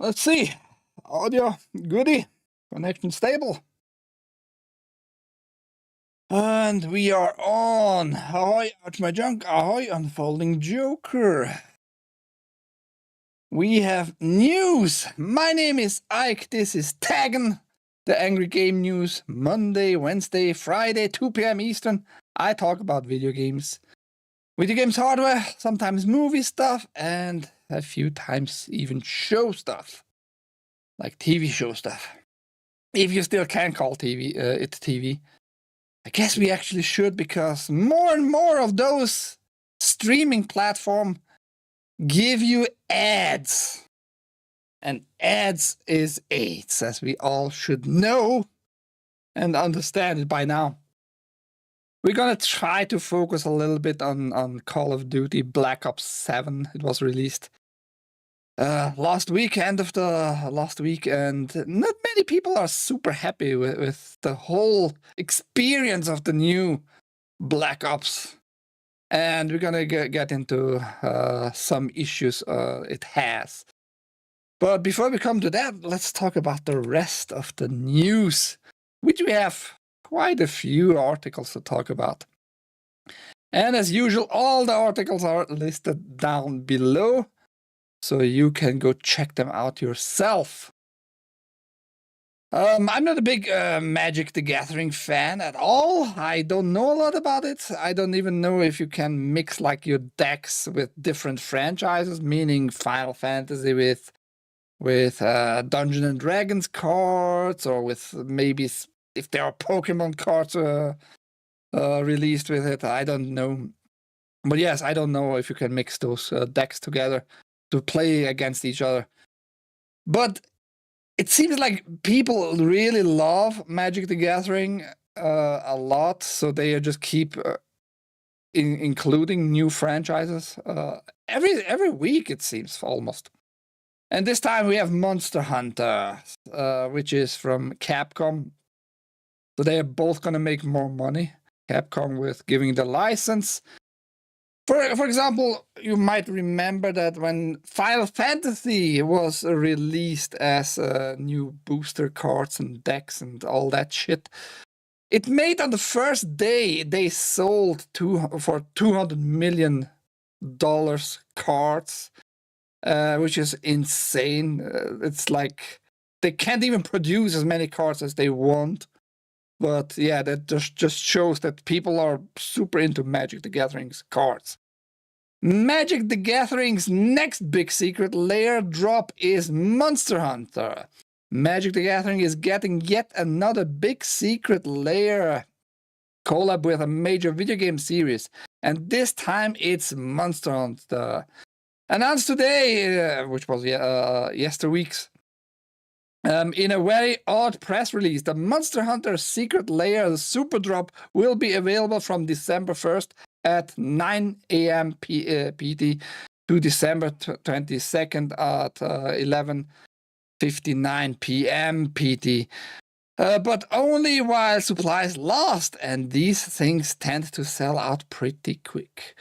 Let's see. Audio, goody. Connection stable. And we are on. Ahoy, out my junk. Ahoy, unfolding Joker. We have news. My name is Ike. This is TAGN. the Angry Game News, Monday, Wednesday, Friday, 2 p.m. Eastern. I talk about video games hardware, sometimes movie stuff, and a few times even show stuff, like TV show stuff. If you still can call it TV. I guess we actually should, because more and more of those streaming platforms give you ads. And ads is AIDS, as we all should know and understand it by now. We're gonna try to focus a little bit on Call of Duty Black Ops 7. It was released last week, end of the last week, and not many people are super happy with the whole experience of the new Black Ops. And we're gonna get into some issues it has. But before we come to that, let's talk about the rest of the news, which we have quite a few articles to talk about. And as usual, all the articles are listed down below, so you can go check them out yourself. I'm not a big Magic the Gathering fan at all. I don't know a lot about it. I don't even know if you can mix like your decks with different franchises, meaning Final Fantasy with Dungeons and Dragons cards, or with maybe if there are Pokemon cards released with it. I don't know. But yes, I don't know if you can mix those decks together to play against each other. But it seems like people really love Magic the Gathering a lot, so they just keep including new franchises every week, it seems, almost. And this time we have Monster Hunter, which is from Capcom. So they are both going to make more money. Capcom with giving the license. For example, you might remember that when Final Fantasy was released as new booster cards and decks and all that shit, it made on the first day they sold for $200 million cards. Which is insane. It's like they can't even produce as many cards as they want. But yeah, that just shows that people are super into Magic the Gathering's cards. Magic the Gathering's next big secret layer drop is Monster Hunter. Magic the Gathering is getting yet another big secret layer collab with a major video game series. And this time it's Monster Hunter. Announced today, which was yesterweek's, in a very odd press release, the Monster Hunter Secret Layer Super Drop will be available from December 1st at 9 a.m. PT to December 22nd at 11:59 p.m. PT. But only while supplies last, and these things tend to sell out pretty quick.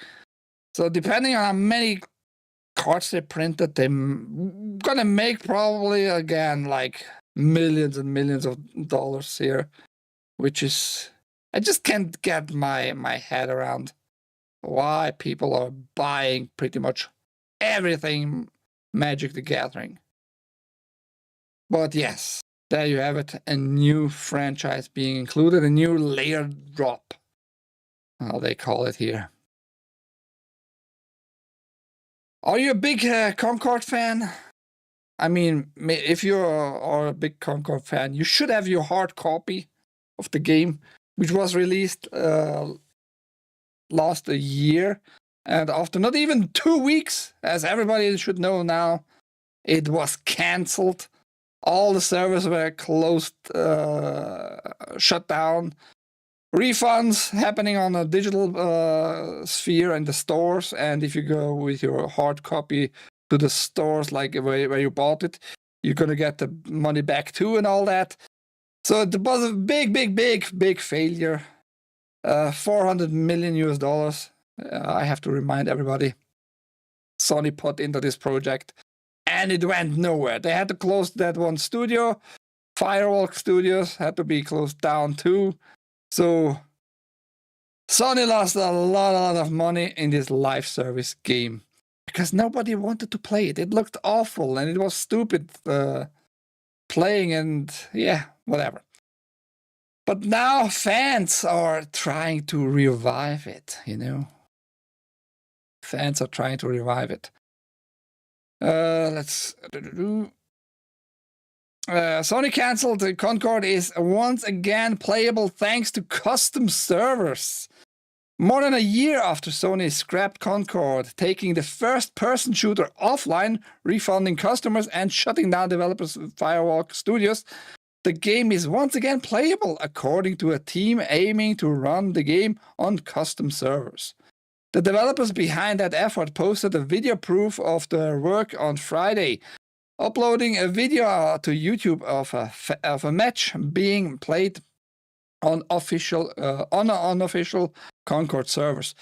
So depending on how many cards they printed, they're gonna make probably again like millions and millions of dollars here, which is, I just can't get my head around why people are buying pretty much everything Magic the Gathering. But yes, there you have it, a new franchise being included, a new layer drop, how they call it here. Are you a big Concord fan? I mean, if you are a big Concord fan, you should have your hard copy of the game, which was released last year. And after not even 2 weeks, as everybody should know now, it was cancelled. All the servers were closed, shut down. Refunds happening on a digital sphere in the stores, and if you go with your hard copy to the stores, like where you bought it, you're gonna get the money back too, and all that. So it was a big failure. $400 million US. I have to remind everybody, Sony put into this project, and it went nowhere. They had to close that one studio. Firewalk Studios had to be closed down too. So Sony lost a lot of money in this live service game because nobody wanted to play it. It looked awful and it was stupid playing, and yeah, whatever. But now fans are trying to revive it, Fans are trying to revive it. Sony canceled. The Concorde is once again playable thanks to custom servers. More than a year after Sony scrapped Concorde, taking the first-person shooter offline, refunding customers, and shutting down developers Firewalk Studios, the game is once again playable, according to a team aiming to run the game on custom servers. The developers behind that effort posted a video proof of their work on Friday, uploading a video to YouTube of a match being played on unofficial Concorde servers.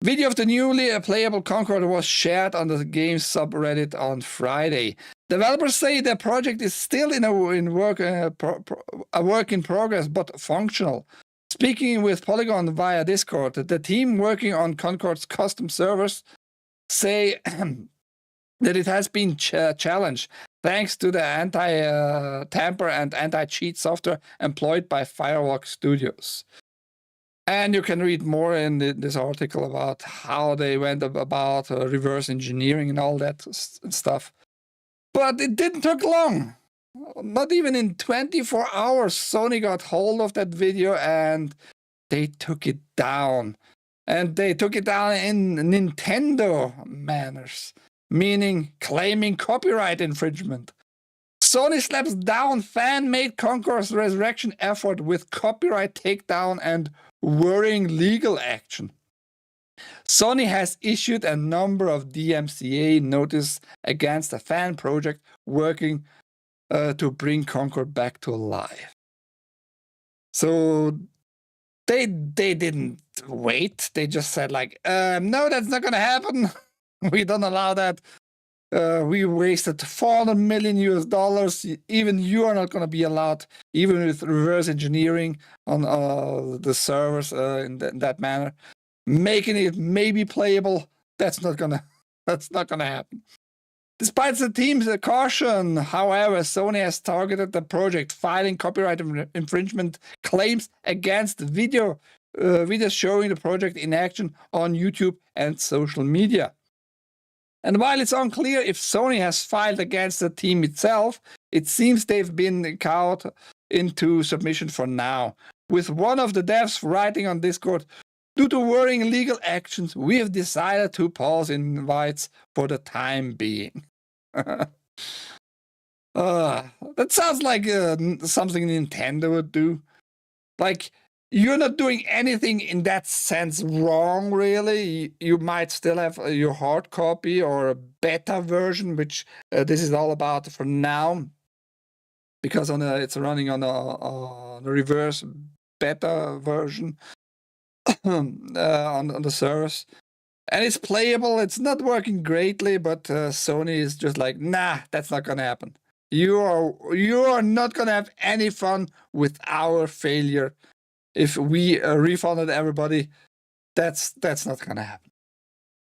Video of the newly playable Concorde was shared on the game's subreddit on Friday. Developers say the project is still a work in progress, but functional. Speaking with Polygon via Discord, the team working on Concorde's custom servers say that it has been challenged thanks to the anti-tamper and anti-cheat software employed by Firewalk Studios. And you can read more in this article about how they went about reverse engineering and all that stuff. But it didn't take long. Not even in 24 hours, Sony got hold of that video and they took it down. And they took it down in Nintendo manners, meaning claiming copyright infringement. Sony slaps down fan-made Concorde's resurrection effort with copyright takedown and worrying legal action. Sony has issued a number of DMCA notices against a fan project working to bring Concorde back to life. So they didn't wait. They just said no, that's not going to happen. We don't allow that. We wasted $400 million. Even you are not going to be allowed, even with reverse engineering on the servers in that manner, making it maybe playable. That's not gonna happen. Despite the team's caution, however, Sony has targeted the project, filing copyright infringement claims against videos showing the project in action on YouTube and social media. And while it's unclear if Sony has filed against the team itself, it seems they've been cowed into submission for now. With one of the devs writing on Discord, due to worrying legal actions, we have decided to pause invites for the time being. That sounds like something Nintendo would do. You're not doing anything in that sense wrong, really. You might still have your hard copy or a beta version, which this is all about for now, because it's running on a reverse beta version on the servers. And it's playable. It's not working greatly, but Sony is just like, nah, that's not going to happen. You are not going to have any fun with our failure. If we refunded everybody, that's not going to happen.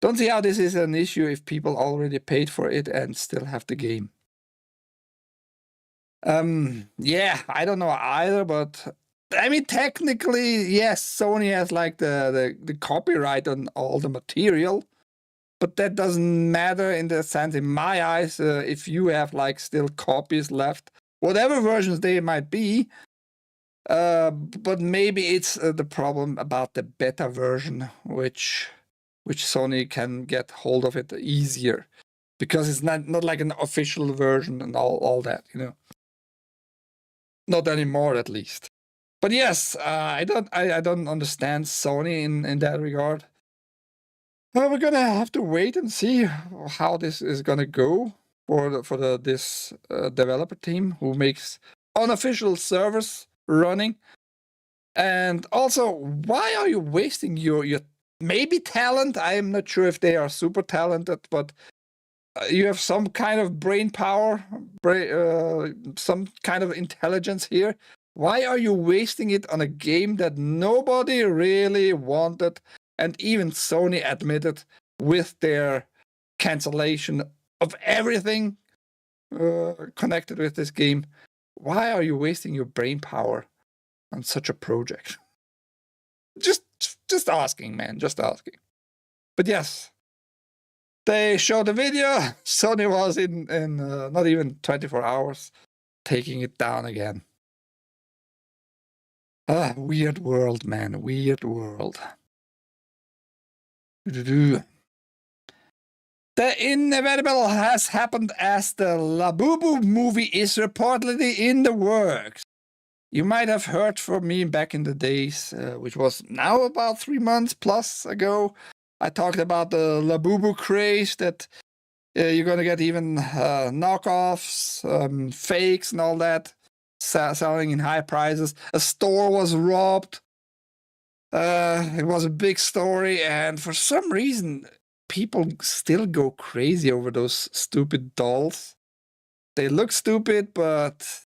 Don't see how this is an issue if people already paid for it and still have the game. Yeah, I don't know either, but I mean, technically, yes, Sony has the copyright on all the material, but that doesn't matter in the sense, in my eyes, if you have still copies left, whatever versions they might be. But maybe it's the problem about the beta version, which Sony can get hold of it easier, because it's not like an official version and all that, Not anymore, at least. But yes, I don't understand Sony in that regard. We're gonna have to wait and see how this is gonna go for this developer team who makes unofficial servers running. And also, why are you wasting your maybe talent? I am not sure if they are super talented, but you have some kind of brain power, some kind of intelligence here. Why are you wasting it on a game that nobody really wanted, and even Sony admitted with their cancellation of everything connected with this game? why are you wasting your brain power on such a project? Just asking, man, just asking. But yes, they showed the video. Sony was in not even 24 hours taking it down again. Weird world, man, weird world. The inevitable has happened as the Labubu movie is reportedly in the works. You might have heard from me back in the days, which was now about 3 months plus ago. I talked about the Labubu craze, that you're going to get even knockoffs, fakes and all that, selling in high prices. A store was robbed. It was a big story, and for some reason, people still go crazy over those stupid dolls. They look stupid, but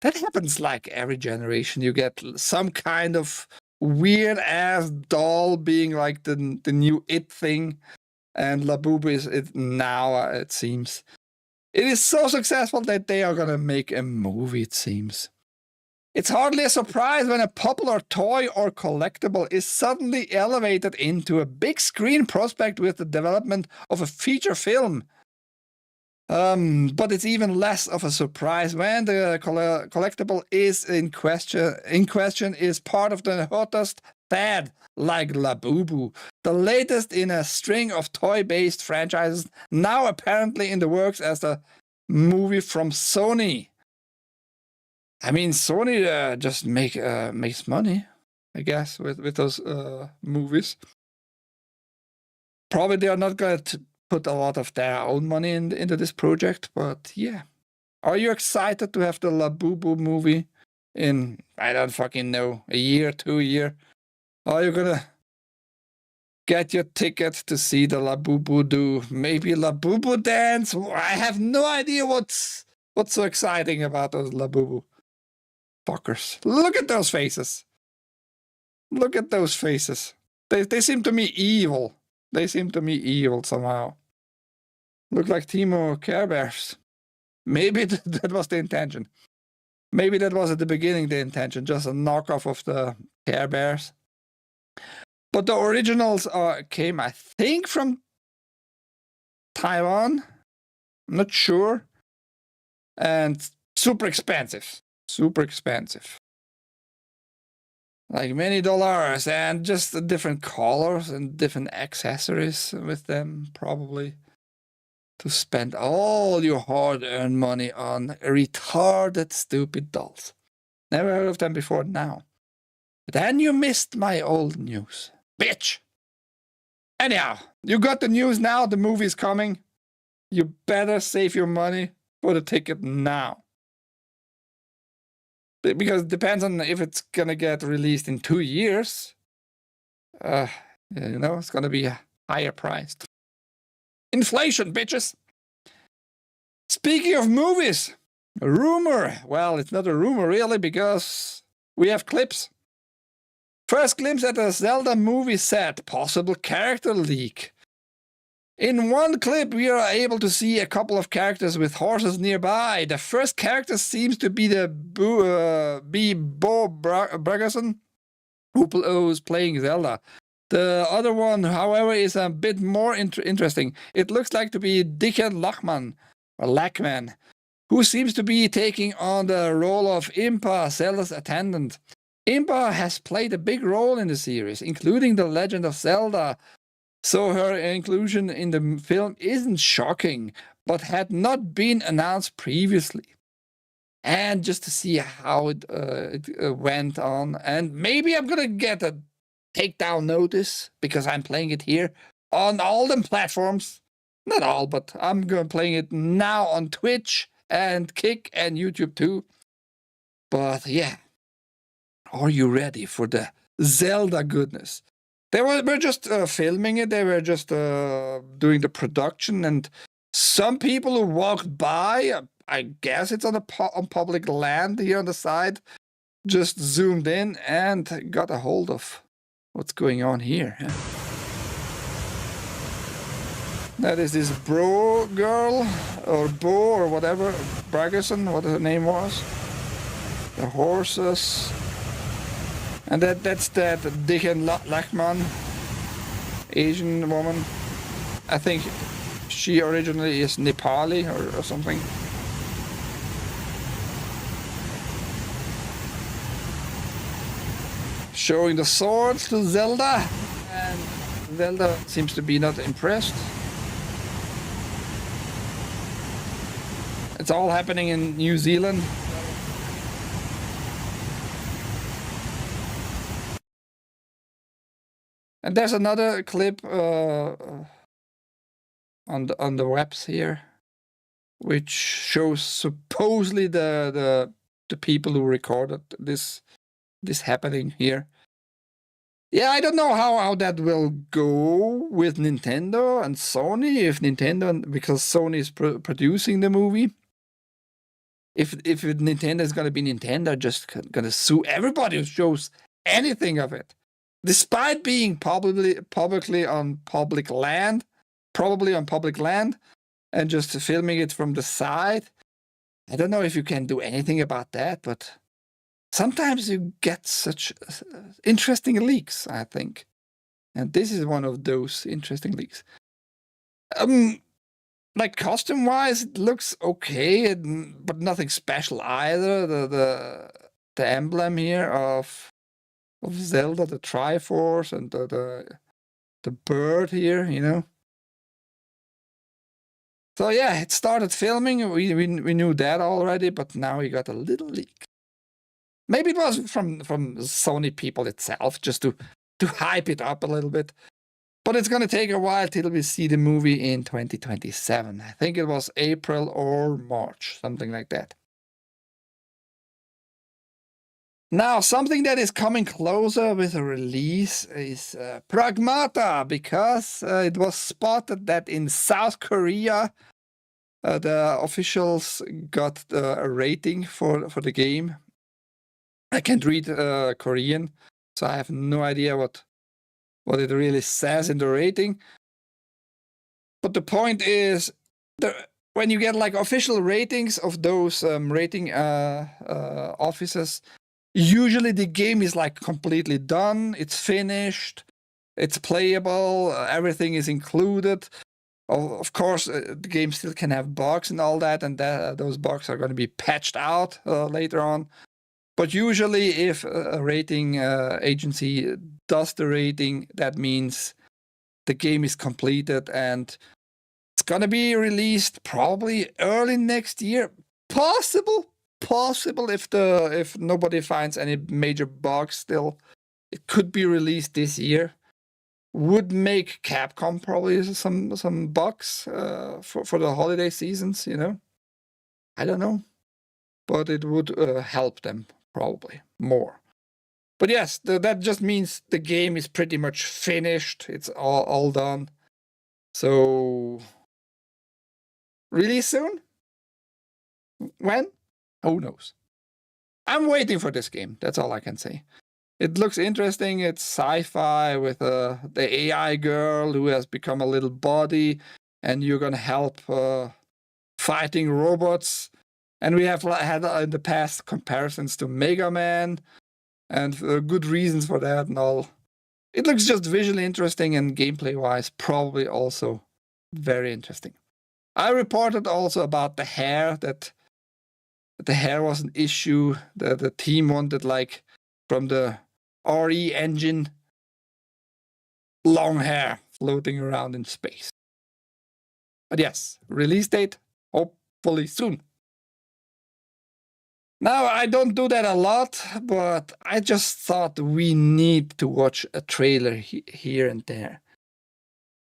that happens like every generation. You get some kind of weird-ass doll being like the new it thing, and Labubu is it now, it seems. It is so successful that they are going to make a movie, it seems. It's hardly a surprise when a popular toy or collectible is suddenly elevated into a big screen prospect with the development of a feature film. But it's even less of a surprise when the collectible is in question is part of the hottest fad, like Labubu, the latest in a string of toy-based franchises, now apparently in the works as a movie from Sony. I mean, Sony just makes money, I guess, with those movies. Probably they are not going to put a lot of their own money into this project, but yeah. Are you excited to have the Labubu movie in, I don't fucking know, a year, 2 years? Are you gonna get your ticket to see the Labubu do maybe Labubu dance? I have no idea what's so exciting about those Labubu fuckers. Look at those faces. Look at those faces. They seem to me evil. They seem to me evil somehow. Look like Timo Care Bears. Maybe that was the intention. Maybe that was at the beginning the intention, just a knockoff of the Care Bears. But the originals came, I think, from Taiwan. I'm not sure. And super expensive. Super expensive. Like many dollars, and just different colors and different accessories with them, probably. To spend all your hard-earned money on retarded, stupid dolls. Never heard of them before now. But then you missed my old news. Bitch! Anyhow, you got the news now, the movie's coming. You better save your money for the ticket now. Because it depends on if it's gonna get released in 2 years. You know, it's gonna be higher priced. Inflation, bitches! Speaking of movies, a rumor. Well, it's not a rumor really, because we have clips. First glimpse at a Zelda movie set, possible character leak. In one clip, we are able to see a couple of characters with horses nearby. The first character seems to be the Bo Bergerson, who's playing Zelda. The other one, however, is a bit more interesting. It looks like to be Dickon Lackman, who seems to be taking on the role of Impa, Zelda's attendant. Impa has played a big role in the series, including The Legend of Zelda, so her inclusion in the film isn't shocking, but had not been announced previously. And just to see how it went on, and maybe I'm gonna get a takedown notice because I'm playing it here on all them platforms. Not all, but I'm going playing it now on Twitch and Kick and YouTube too. But yeah, are you ready for the Zelda goodness? They were just filming it. They were just doing the production, and some people who walked by, I guess it's on public land here on the side, just zoomed in and got a hold of what's going on here. That is this Bro girl, or Bo, or whatever, Bragerson, what her name was. The horses. And that's that Dichen Lachman, Asian woman. I think she originally is Nepali or something. Showing the sword to Zelda, and Zelda seems to be not impressed. It's all happening in New Zealand. And there's another clip on the webs here, which shows supposedly the people who recorded this happening here. Yeah, I don't know how that will go with Nintendo and Sony, if Nintendo, because Sony is producing the movie. If Nintendo is gonna be Nintendo, just gonna sue everybody who shows anything of it, despite being publicly on public land, probably on public land, and just filming it from the side. I don't know if you can do anything about that, but sometimes you get such interesting leaks, I think. And this is one of those interesting leaks. Like costume-wise, it looks okay, but nothing special either. The emblem here of Zelda, the Triforce, and the bird here, you know. So yeah, it started filming. We knew that already, but now we got a little leak. Maybe it was from Sony people itself, just to hype it up a little bit. But it's going to take a while till we see the movie in 2027. I think it was April or March, something like that. Now, something that is coming closer with a release is Pragmata, because it was spotted that in South Korea, the officials got a rating for the game. I can't read Korean, so I have no idea what it really says in the rating. But the point is, when you get like official ratings of those rating offices, usually the game is like completely done, it's finished, it's playable, everything is included. Of course, the game still can have bugs and all that, and those bugs are going to be patched out later on. But usually, if a rating agency does the rating, that means the game is completed and it's going to be released probably early next year. Possible if nobody finds any major bugs still, it could be released this year. Would make Capcom probably some bugs for the holiday seasons, you know. I don't know, but it would help them probably more. But yes, that just means the game is pretty much finished. It's all done. So really soon? When? Who knows? I'm waiting for this game. That's all I can say. It looks interesting. It's sci-fi with the AI girl who has become a little body, and you're gonna help fighting robots. And we have had in the past comparisons to Mega Man, and good reasons for that and all. It looks just visually interesting, and gameplay-wise, probably also very interesting. I reported also about the hair, that the hair was an issue. The team wanted, like, from the RE engine, long hair floating around in space. But yes, release date, hopefully soon. Now, I don't do that a lot, but I just thought we need to watch a trailer here and there.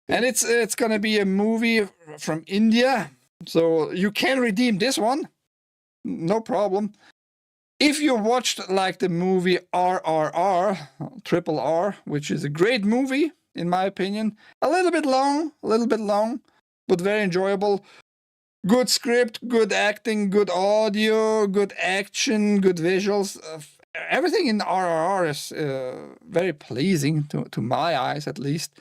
And it's gonna be a movie from India, so you can redeem this one, no problem. If you watched like the movie RRR, Triple R, which is a great movie in my opinion, a little bit long, but very enjoyable. Good script, good acting, good audio, good action, good visuals. Everything in RRR is very pleasing to my eyes, at least.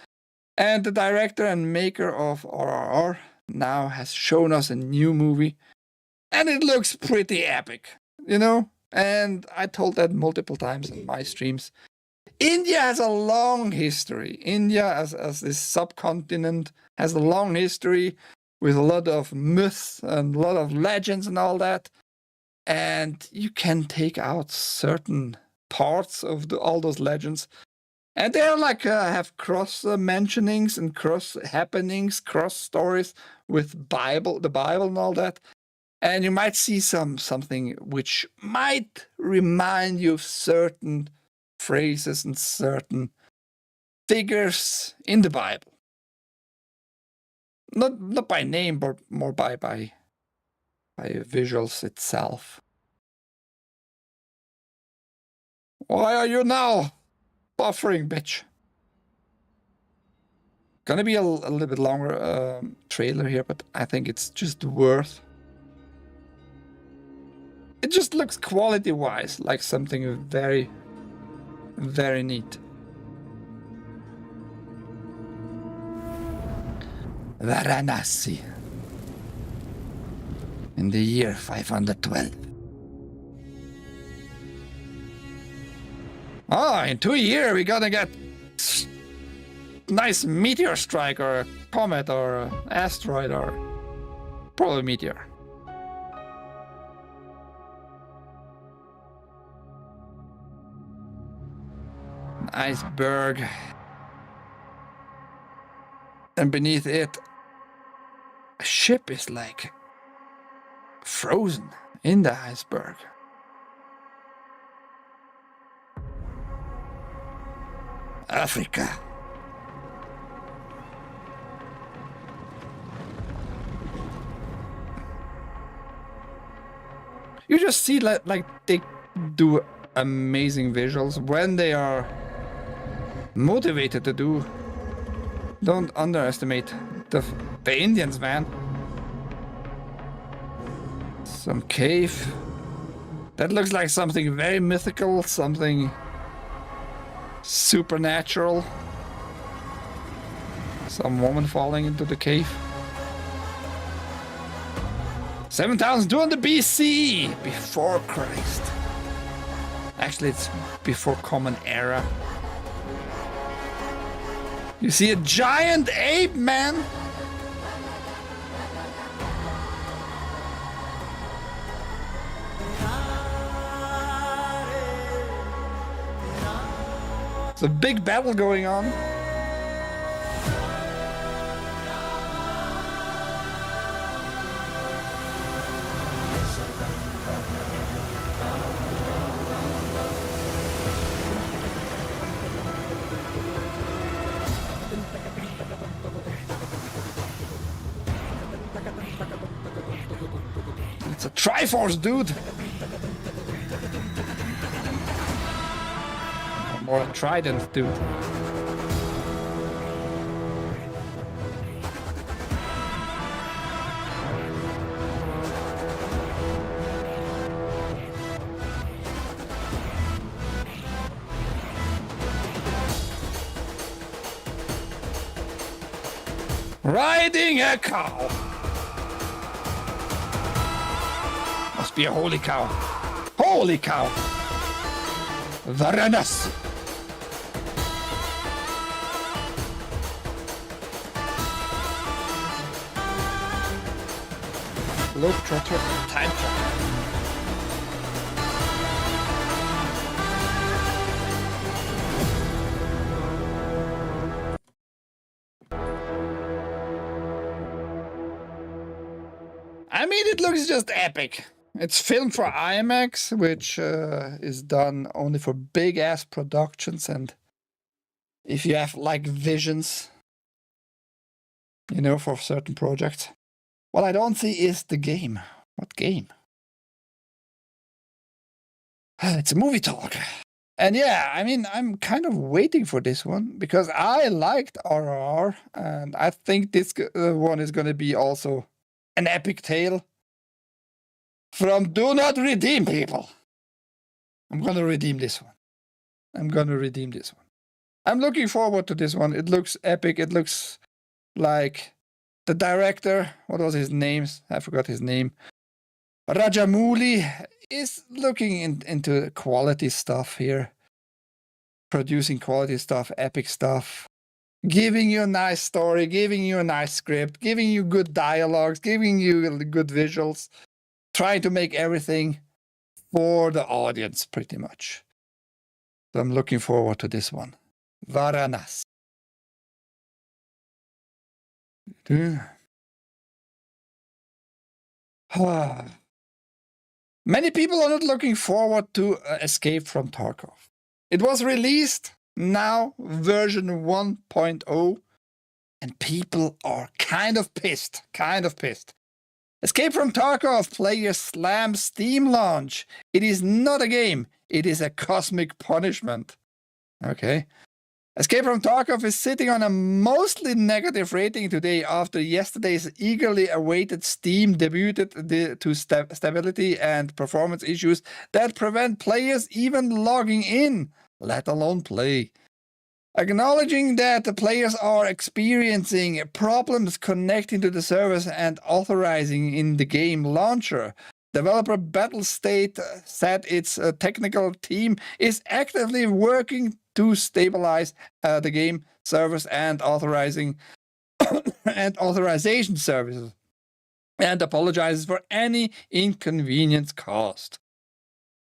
And the director and maker of RRR now has shown us a new movie, and it looks pretty epic, you know? And I told that multiple times in my streams. India has a long history. India, as this subcontinent, has a long history with a lot of myths and a lot of legends and all that. And you can take out certain parts of all those legends, and they're like have cross mentionings and cross happenings, cross stories with the Bible and all that. And you might see something which might remind you of certain phrases and certain figures in the Bible. Not by name, but more by visuals itself. Why are you now buffering, bitch? Gonna be a little bit longer trailer here, but I think it's just worth. It just looks quality-wise like something very, very neat. Varanasi. In the year 512. Oh, in 2 years we're gonna get nice meteor strike or a comet or an asteroid or probably meteor. An iceberg. And beneath it, a ship is like frozen in the iceberg. Africa. You just see like they do amazing visuals when they are motivated to do. Don't underestimate the Indians, man. Some cave. That looks like something very mythical, something supernatural. Some woman falling into the cave. 7200 BC, before Christ. Actually, it's before Common Era. You see a giant ape, man. It's a big battle going on. It's a Triforce, dude. Or a Trident, dude. Riding a cow. Must be a holy cow. Holy cow. Varanasi. Look, trotter, time travel. I mean, it looks just epic. It's filmed for IMAX, which is done only for big-ass productions, and if you have, like, visions, you know, for certain projects. What I don't see is the game. What game? It's a movie talk. And yeah, I mean, I'm kind of waiting for this one, because I liked RRR, and I think this one is going to be also an epic tale from Do Not Redeem, people. I'm going to redeem this one. I'm going to redeem this one. I'm looking forward to this one. It looks epic. It looks like the director, what was his name? I forgot his name. Rajamouli is looking into quality stuff here. Producing quality stuff, epic stuff. Giving you a nice story, giving you a nice script, giving you good dialogues, giving you good visuals. Trying to make everything for the audience, pretty much. So I'm looking forward to this one. Varanas. Many people are not looking forward to Escape from Tarkov. It was released now, version 1.0, and people are kind of pissed. Escape from Tarkov players slam Steam launch. It is not a game. It is a cosmic punishment. Okay. Escape from Tarkov is sitting on a mostly negative rating today after yesterday's eagerly awaited Steam debuted to stability and performance issues that prevent players even logging in, let alone play. Acknowledging that the players are experiencing problems connecting to the servers and authorizing in the game launcher, developer Battlestate said its technical team is actively working to stabilize the game servers and authorization services, and apologizes for any inconvenience caused.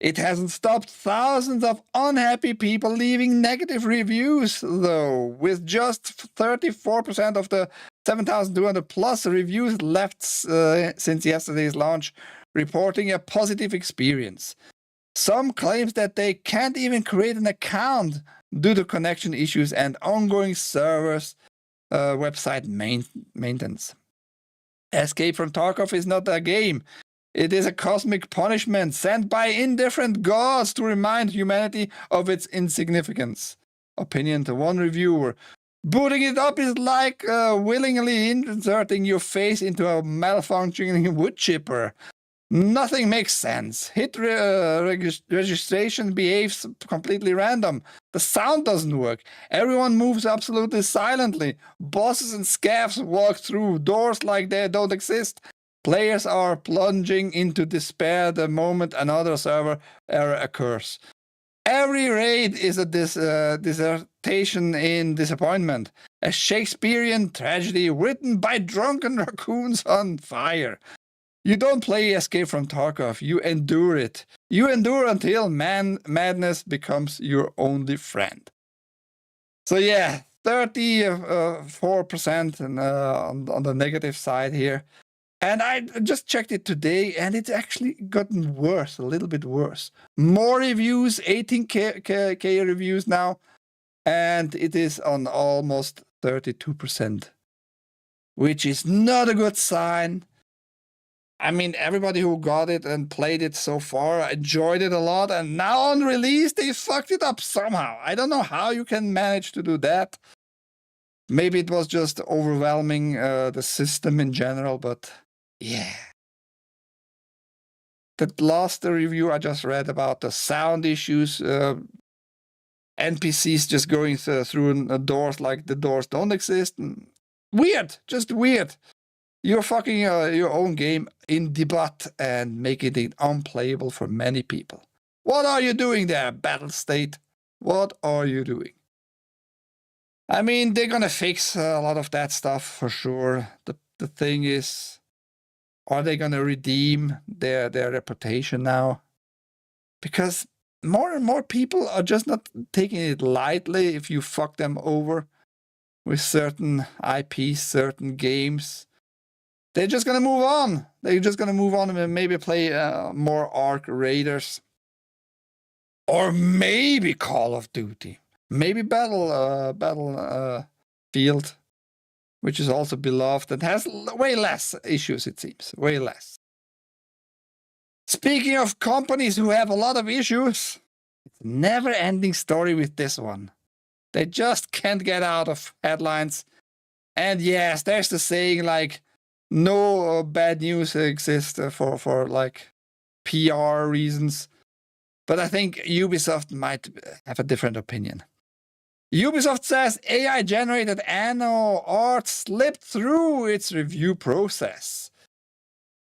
It hasn't stopped thousands of unhappy people leaving negative reviews, though, with just 34% of the 7,200 plus reviews left since yesterday's launch reporting a positive experience. Some claims that they can't even create an account due to connection issues and ongoing servers website maintenance. Escape from Tarkov is not a game. It is a cosmic punishment sent by indifferent gods to remind humanity of its insignificance. Opinion to one reviewer. Booting it up is like willingly inserting your face into a malfunctioning wood chipper. Nothing makes sense. Hit registration behaves completely random. The sound doesn't work. Everyone moves absolutely silently. Bosses and scavs walk through doors like they don't exist. Players are plunging into despair the moment another server error occurs. Every raid is a dissertation in disappointment. A Shakespearean tragedy written by drunken raccoons on fire. You don't play Escape from Tarkov, you endure it. You endure until madness becomes your only friend. So yeah, 34% on the negative side here. And I just checked it today, and it's actually gotten worse, a little bit worse. More reviews, 18K reviews now, and it is on almost 32%, which is not a good sign. I mean, everybody who got it and played it so far enjoyed it a lot, and now on release, they fucked it up somehow. I don't know how you can manage to do that. Maybe it was just overwhelming the system in general, but yeah. That last review I just read about the sound issues, NPCs just going through doors like the doors don't exist. Weird, just weird. You're fucking your own game in the butt and making it unplayable for many people. What are you doing there, Battlestate? What are you doing? I mean, they're gonna fix a lot of that stuff for sure. The thing is, are they gonna redeem their reputation now? Because more and more people are just not taking it lightly if you fuck them over with certain IPs, certain games. They're just gonna move on. They're just gonna move on and maybe play more Ark Raiders. Or maybe Call of Duty. Maybe Battlefield, which is also beloved and has way less issues, it seems. Way less. Speaking of companies who have a lot of issues, it's a never-ending story with this one. They just can't get out of headlines. And yes, there's the saying like, no bad news exists for like PR reasons. But I think Ubisoft might have a different opinion. Ubisoft says AI-generated Anno art slipped through its review process.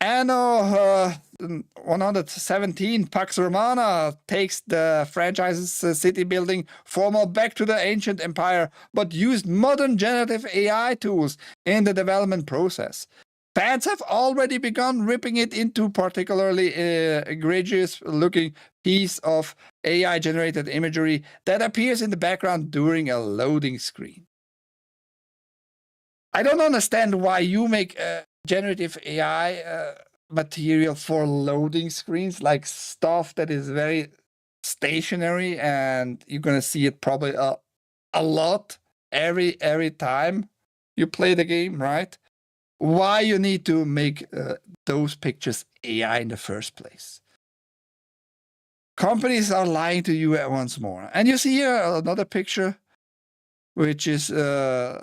Anno 117 Pax Romana takes the franchise's city building format back to the ancient empire, but used modern generative AI tools in the development process. Fans have already begun ripping it into particularly egregious-looking piece of AI-generated imagery that appears in the background during a loading screen. I don't understand why you make generative AI material for loading screens, like stuff that is very stationary, and you're gonna see it probably a lot every time you play the game, right? Why you need to make those pictures AI in the first place? Companies are lying to you once more. And you see here another picture, which is the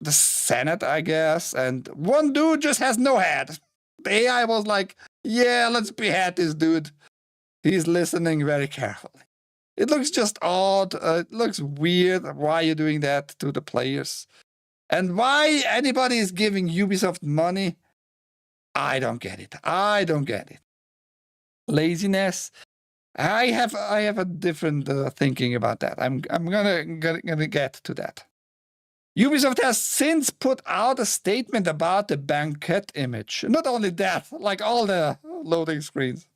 Senate, I guess, and one dude just has no head. The AI was like, yeah, let's behead this dude. He's listening very carefully. It looks just odd. It looks weird. Why are you doing that to the players? And why anybody is giving Ubisoft money, I don't get it. I don't get it. Laziness. I have a different thinking about that. I'm gonna get to that. Ubisoft has since put out a statement about the banquet image. Not only that, like all the loading screens,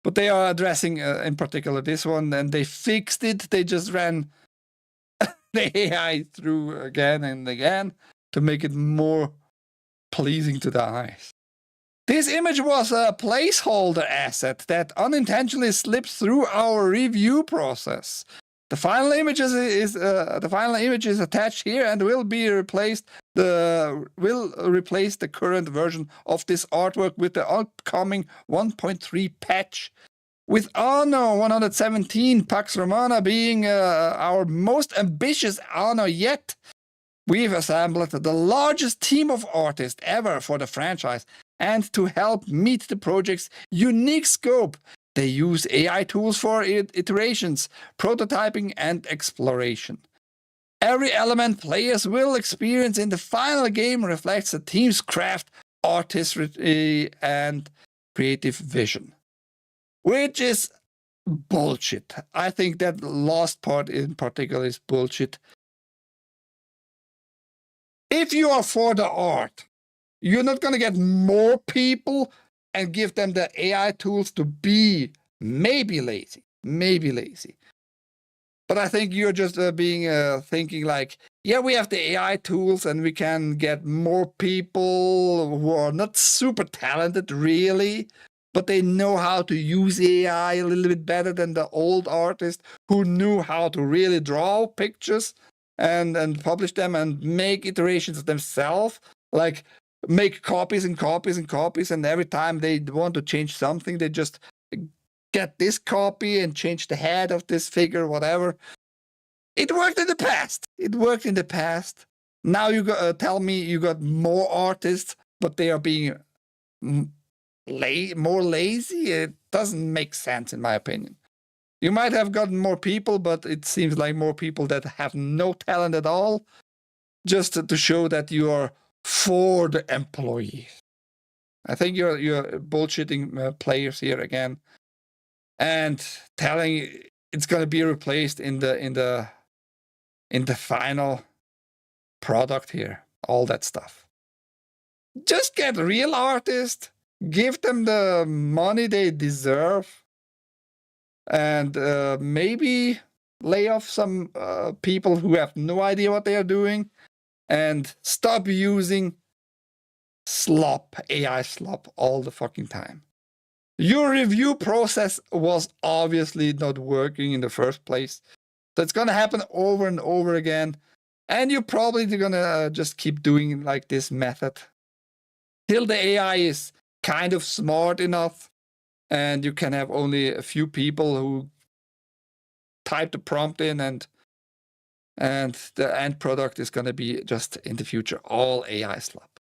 but they are addressing in particular this one, and they fixed it. They just ran the AI through again and again to make it more pleasing to the eyes. This image was a placeholder asset that unintentionally slips through our review process. The final image is attached here and will replace the current version of this artwork with the upcoming 1.3 patch. With Anno 117 Pax Romana being our most ambitious Anno yet, we've assembled the largest team of artists ever for the franchise, and to help meet the project's unique scope, they use AI tools for iterations, prototyping, and exploration. Every element players will experience in the final game reflects the team's craft, artistry, and creative vision. Which is bullshit. I think that last part in particular is bullshit. If you are for the art, you're not going to get more people and give them the AI tools to be maybe lazy. But I think you're just thinking like, yeah, we have the AI tools and we can get more people who are not super talented really, but they know how to use AI a little bit better than the old artists who knew how to really draw pictures and publish them and make iterations themselves, like make copies and copies and copies, and every time they want to change something, they just get this copy and change the head of this figure, whatever. It worked in the past. Now you tell me you got more artists, but they are being more lazy. It doesn't make sense in my opinion. You might have gotten more people, but it seems like more people that have no talent at all, just to show that you are for the employees. I think you're bullshitting players here again, and telling it's going to be replaced in the final product here. All that stuff. Just get real artists, give them the money they deserve, and maybe lay off some people who have no idea what they are doing, and stop using AI slop all the fucking time. Your review process was obviously not working in the first place. So it's gonna happen over and over again. And you're probably gonna just keep doing like this method till the AI is kind of smart enough and you can have only a few people who type the prompt in, and the end product is gonna be just in the future all AI slop.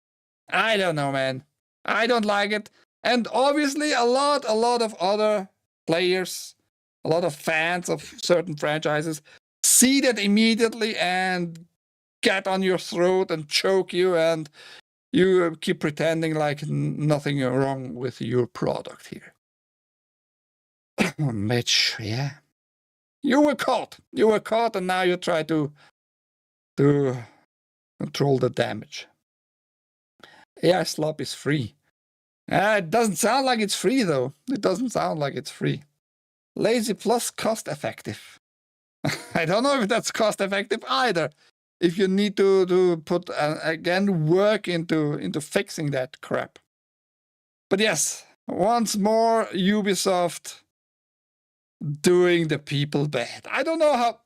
I don't know, man. I don't like it. And obviously a lot of other players, a lot of fans of certain franchises see that immediately and get on your throat and choke you, and you keep pretending like nothing wrong with your product here. Mitch, yeah. You were caught. You were caught, and now you try to control the damage. AI slop is free. It doesn't sound like it's free, though. It doesn't sound like it's free. Lazy plus cost effective. I don't know if that's cost effective either. If you need to put, again, work into fixing that crap. But yes, once more, Ubisoft doing the people bad. I don't know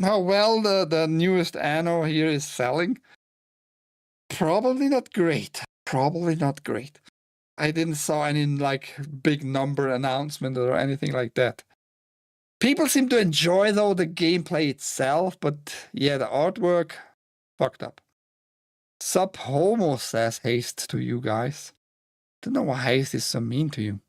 how well the newest anno here is selling. Probably not great. Probably not great. I didn't saw any like big number announcement or anything like that. People seem to enjoy, though, the gameplay itself, but yeah, the artwork, fucked up. Sub Homo says haste to you guys. Don't know why haste is so mean to you.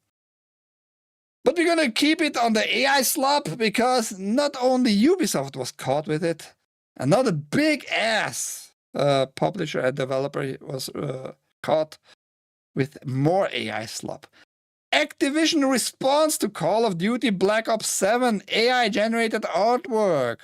But we're gonna keep it on the AI slop, because not only Ubisoft was caught with it, another big ass publisher and developer was caught with more AI slop. Activision response to Call of Duty Black Ops 7 AI-generated artwork.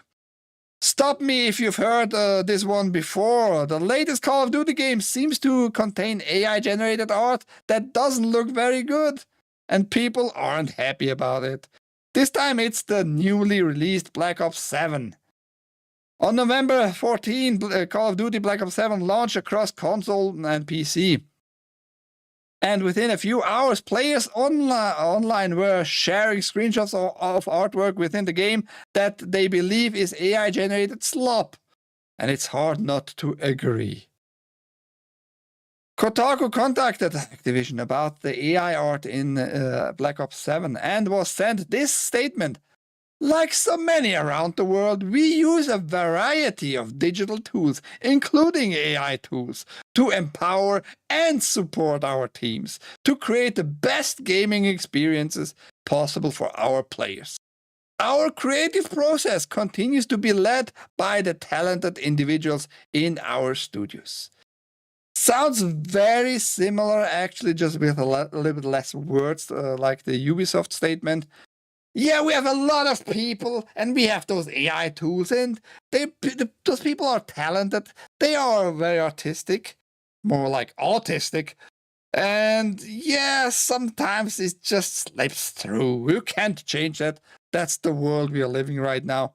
Stop me if you've heard this one before. The latest Call of Duty game seems to contain AI-generated art that doesn't look very good, and people aren't happy about it. This time it's the newly released Black Ops 7. On November 14, Call of Duty Black Ops 7 launched across console and PC. And within a few hours, players online were sharing screenshots of artwork within the game that they believe is AI-generated slop. And it's hard not to agree. Kotaku contacted Activision about the AI art in Black Ops 7 and was sent this statement. Like so many around the world, we use a variety of digital tools, including AI tools, to empower and support our teams, to create the best gaming experiences possible for our players. Our creative process continues to be led by the talented individuals in our studios. Sounds very similar, actually, just with a little bit less words, like the Ubisoft statement. Yeah, we have a lot of people, and we have those AI tools, and those people are talented. They are very artistic, more like autistic. And yeah, sometimes it just slips through. You can't change that. That's the world we are living right now.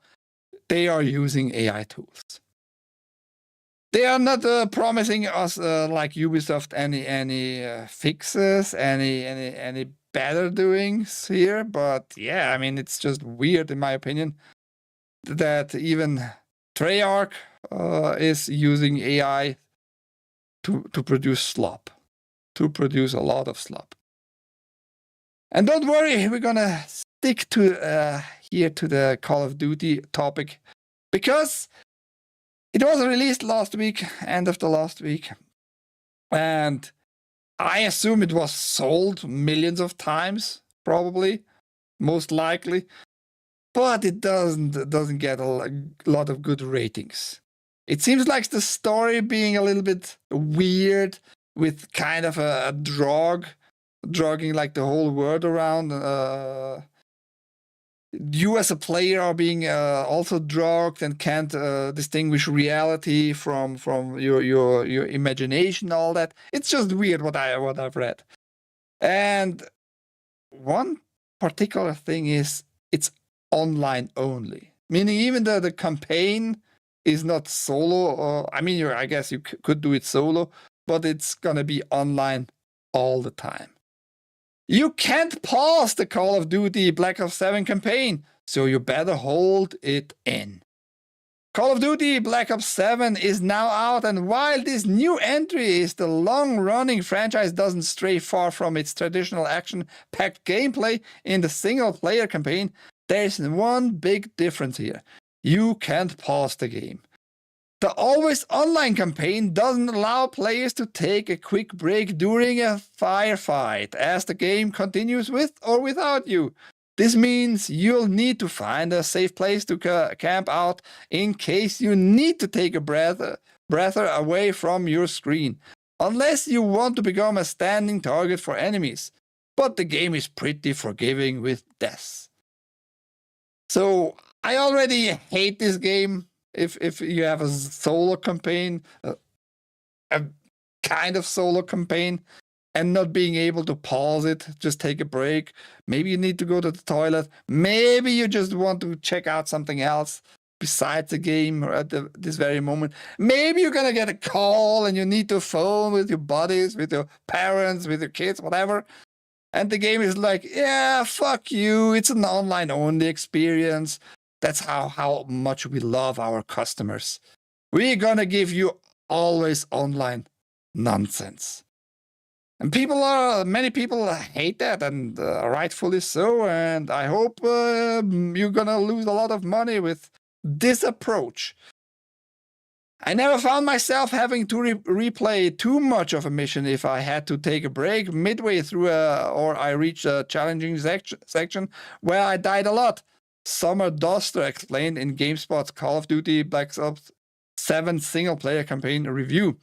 They are using AI tools. They are not promising us like Ubisoft any fixes, any better doings here, but yeah, I mean, it's just weird in my opinion that even Treyarch is using AI to produce slop, to produce a lot of slop. And don't worry, we're gonna stick to here to the Call of Duty topic, because it was released last week, end of the last week, and I assume it was sold millions of times, probably, most likely, but it doesn't get a lot of good ratings. It seems like the story being a little bit weird, with kind of a drugging like the whole world around. You as a player are being also drugged and can't distinguish reality from your imagination, all that. It's just weird what I've read. And one particular thing is it's online only, meaning even the campaign is not solo. I mean, I guess you could do it solo, but it's gonna be online all the time. You can't pause the Call of Duty Black Ops 7 campaign, so you better hold it in. Call of Duty Black Ops 7 is now out, and while this new entry is the long-running franchise doesn't stray far from its traditional action-packed gameplay in the single-player campaign, there's one big difference here. You can't pause the game. The Always Online campaign doesn't allow players to take a quick break during a firefight, as the game continues with or without you. This means you'll need to find a safe place to camp out in case you need to take a breather away from your screen, unless you want to become a standing target for enemies. But the game is pretty forgiving with deaths. So I already hate this game. If you have a solo campaign, a kind of solo campaign, and not being able to pause it, just take a break. Maybe you need to go to the toilet. Maybe you just want to check out something else besides the game or at this very moment. Maybe you're going to get a call and you need to phone with your buddies, with your parents, with your kids, whatever. And the game is like, yeah, fuck you. It's an online-only experience. That's how much we love our customers. We're going to give you always online nonsense. And many people hate that, and rightfully so. And I hope you're gonna lose a lot of money with this approach. I never found myself having to replay too much of a mission if I had to take a break midway through or I reached a challenging section where I died a lot. Summer Duster explained in GameSpot's Call of Duty Black Ops 7 single-player campaign review.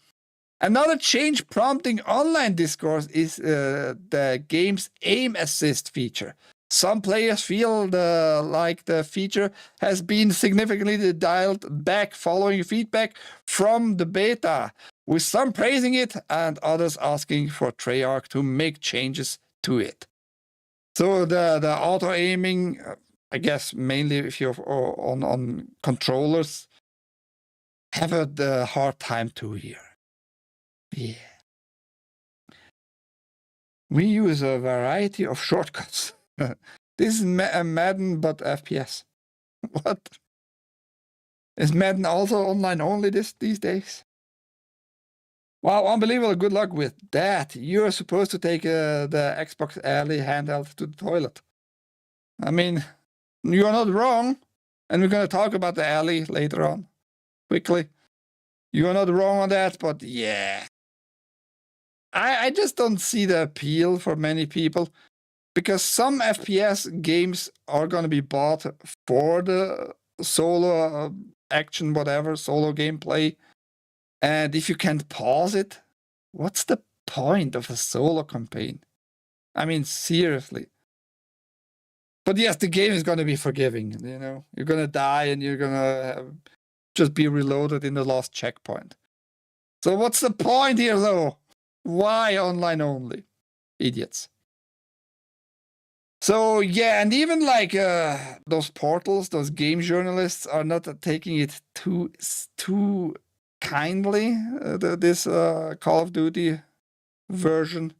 Another change prompting online discourse is the game's aim assist feature. Some players feel like the feature has been significantly dialed back following feedback from the beta, with some praising it and others asking for Treyarch to make changes to it. So the auto-aiming, I guess mainly if you're on controllers, have a hard time to hear. Yeah. We use a variety of shortcuts. This is Madden, but FPS. What? Is Madden also online only these days? Wow, unbelievable. Good luck with that. You're supposed to take the Xbox Alley handheld to the toilet. I mean, you're not wrong. And we're going to talk about the Alley later on. Quickly. You're not wrong on that, but yeah. I just don't see the appeal for many people, because some FPS games are going to be bought for the solo action, whatever, solo gameplay. And if you can't pause it, what's the point of a solo campaign? I mean, seriously. But yes, the game is going to be forgiving. You know, you're going to die and you're going to just be reloaded in the last checkpoint. So what's the point here, though? Why online only? Idiots. So yeah, and even like those portals, those game journalists are not taking it too kindly. This Call of Duty version.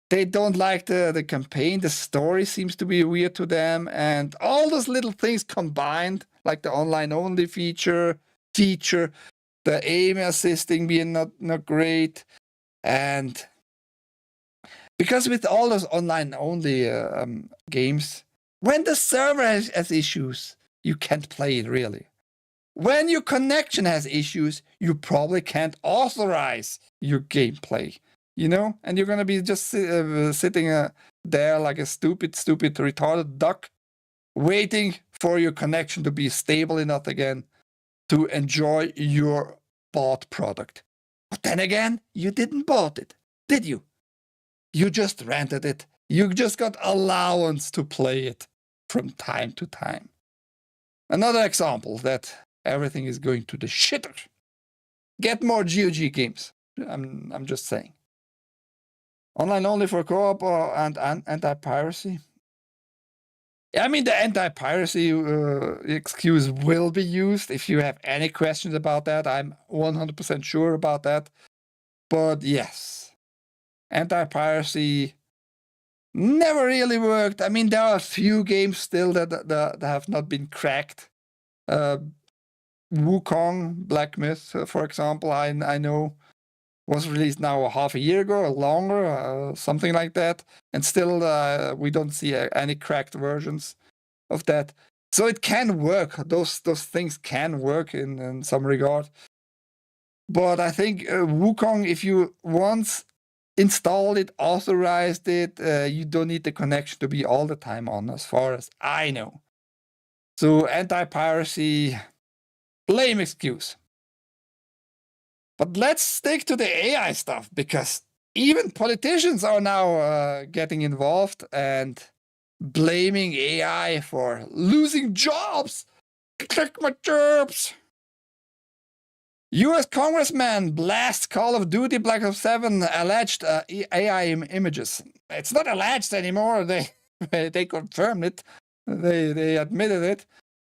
They don't like the campaign. The story seems to be weird to them, and all those little things combined, like the online only feature, the aim assisting being not great. And because with all those online-only games, when the server has issues, you can't play it really. When your connection has issues, you probably can't authorize your gameplay, you know? And you're going to be just sitting there like a stupid, retarded duck, waiting for your connection to be stable enough again to enjoy your bought product. But then again, you didn't bought it, did you? You just rented it. You just got allowance to play it from time to time. Another example that everything is going to the shitter. Get more UrhG games. I'm just saying. Online only for co-op and anti-piracy. I mean, the anti-piracy excuse will be used. If you have any questions about that, I'm 100% sure about that. But yes, anti-piracy never really worked. I mean, there are a few games still that have not been cracked. Wukong, Black Myth, for example, I know was released now half a year ago or longer, something like that. And still, we don't see any cracked versions of that. So it can work. Those things can work in some regard. But I think Wukong, if installed it, authorized it. You don't need the connection to be all the time on, as far as I know. So anti-piracy, lame excuse. But let's stick to the AI stuff, because even politicians are now getting involved and blaming AI for losing jobs. Click my jobs. US congressman blasts Call of Duty Black Ops 7 alleged AI images. It's not alleged anymore. They confirmed it. They admitted it.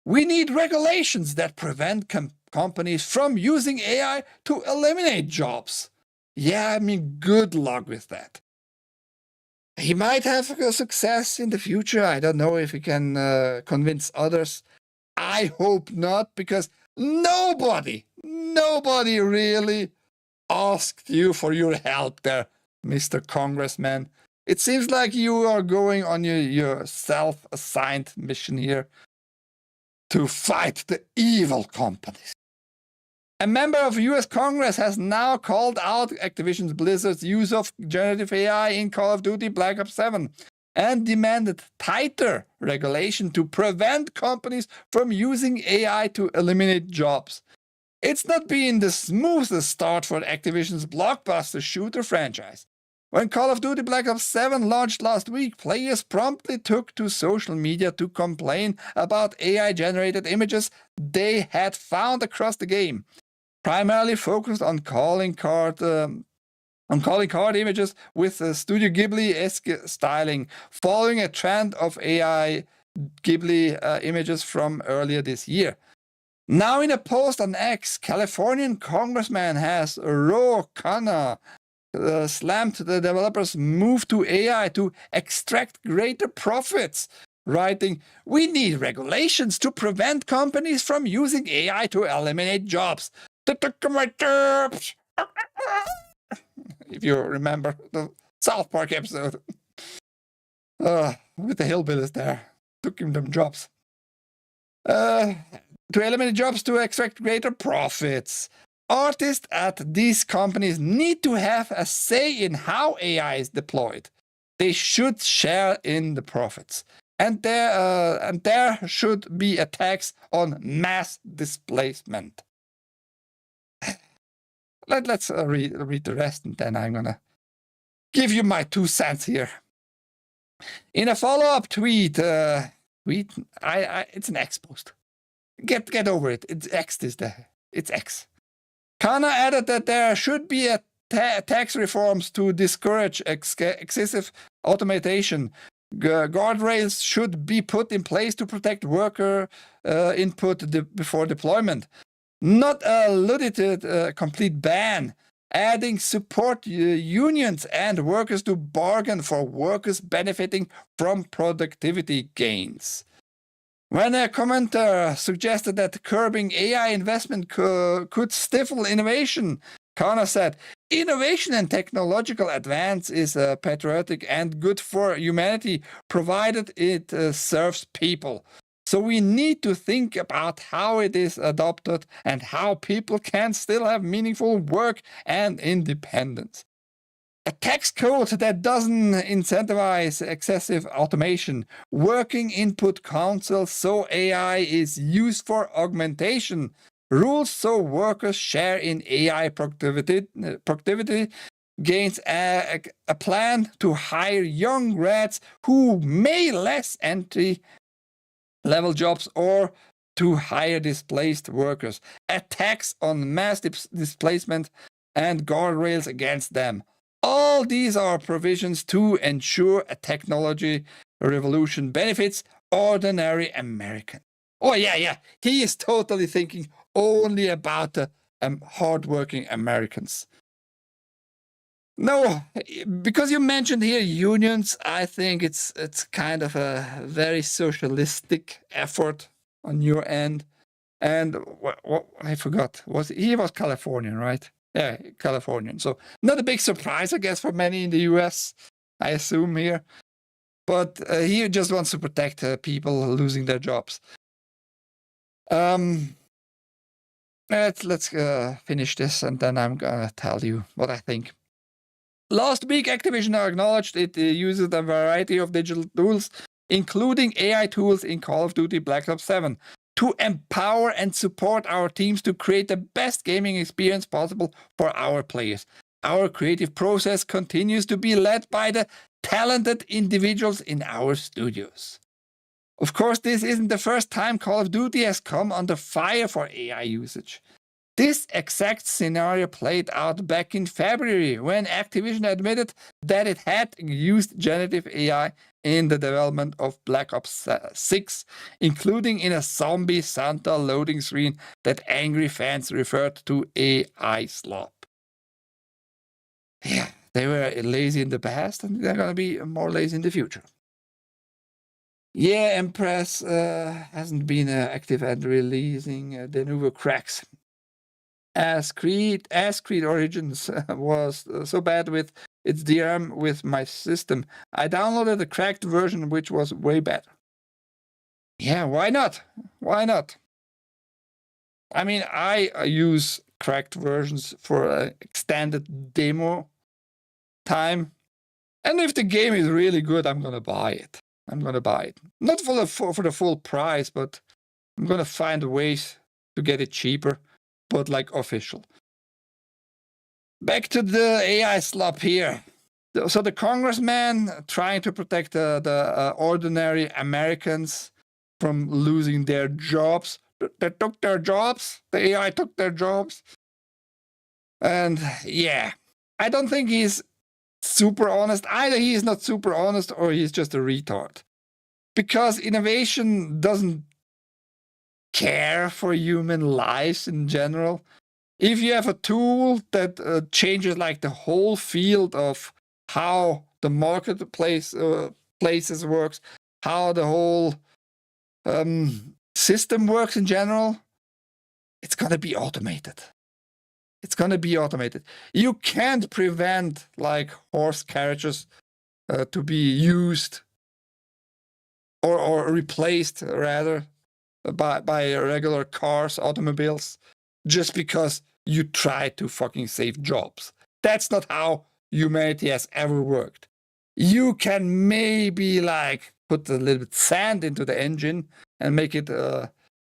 We need regulations that prevent companies from using AI to eliminate jobs. Yeah, I mean, good luck with that. He might have a success in the future. I don't know if he can convince others. I hope not, because nobody really asked you for your help there, Mr. Congressman. It seems like you are going on your self-assigned mission here to fight the evil companies. A member of US Congress has now called out Activision Blizzard's use of generative AI in Call of Duty Black Ops 7 and demanded tighter regulation to prevent companies from using AI to eliminate jobs. It's not been the smoothest start for Activision's blockbuster shooter franchise. When Call of Duty Black Ops 7 launched last week, players promptly took to social media to complain about AI-generated images they had found across the game, primarily focused on calling card images with Studio Ghibli-esque styling, following a trend of AI Ghibli images from earlier this year. Now, in a post on X, Californian Congressman Ro Khanna slammed the developers' move to AI to extract greater profits, writing, "We need regulations to prevent companies from using AI to eliminate jobs. If you remember the South Park episode with the hillbillies there, took him them jobs. To eliminate jobs to extract greater profits. Artists at these companies need to have a say in how AI is deployed. They should share in the profits. And there should be a tax on mass displacement." Let's read the rest, and then I'm going to give you my 2 cents here. In a follow-up tweet, it's an X post. Get over it. It's X. It's X. Khanna added that there should be a tax reforms to discourage excessive automation. Guardrails should be put in place to protect worker input before deployment. Not a limited complete ban, adding support unions and workers to bargain for workers benefiting from productivity gains. When a commenter suggested that curbing AI investment could stifle innovation, Khanna said, "Innovation and technological advance is patriotic and good for humanity, provided it serves people. So we need to think about how it is adopted and how people can still have meaningful work and independence. A tax code that doesn't incentivize excessive automation, working input councils so AI is used for augmentation, rules so workers share in AI productivity gains, a plan to hire young grads who may less entry-level jobs or to hire displaced workers, a tax on mass displacement and guardrails against them. All these are provisions to ensure a technology revolution benefits ordinary Americans." Oh, yeah. He is totally thinking only about the hardworking Americans. No, because you mentioned here unions, I think it's kind of a very socialistic effort on your end. And what I forgot, he was Californian, right? Yeah, Californian. So not a big surprise, I guess, for many in the US, I assume here. But he just wants to protect people losing their jobs. Let's finish this, and then I'm gonna tell you what I think. Last week, Activision acknowledged it uses a variety of digital tools, including AI tools in Call of Duty Black Ops 7, to empower and support our teams to create the best gaming experience possible for our players. Our creative process continues to be led by the talented individuals in our studios. Of course, this isn't the first time Call of Duty has come under fire for AI usage. This exact scenario played out back in February when Activision admitted that it had used generative AI in the development of Black Ops 6, including in a zombie Santa loading screen that angry fans referred to AI slop. Yeah, they were lazy in the past and they're going to be more lazy in the future. Yeah, Empress hasn't been active at releasing the new cracks. As Creed Origins was so bad with its DRM with my system, I downloaded the cracked version, which was way better. Yeah, why not? Why not? I mean, I use cracked versions for an extended demo time. And if the game is really good, I'm going to buy it. I'm going to buy it. Not for the full price, but I'm going to find ways to get it cheaper, but like official. Back to the AI slop here. So the congressman trying to protect the ordinary Americans from losing their jobs. They took their jobs. The AI took their jobs. And yeah, I don't think he's super honest. Either he is not super honest or he's just a retard. Because innovation doesn't care for human lives in general. If you have a tool that changes like the whole field of how the marketplace places works, how the whole system works in general, it's going to be automated. It's going to be automated. You can't prevent like horse carriages to be used or replaced rather by regular cars, automobiles, just because you try to fucking save jobs. That's not how humanity has ever worked. You can maybe like put a little bit sand into the engine and make it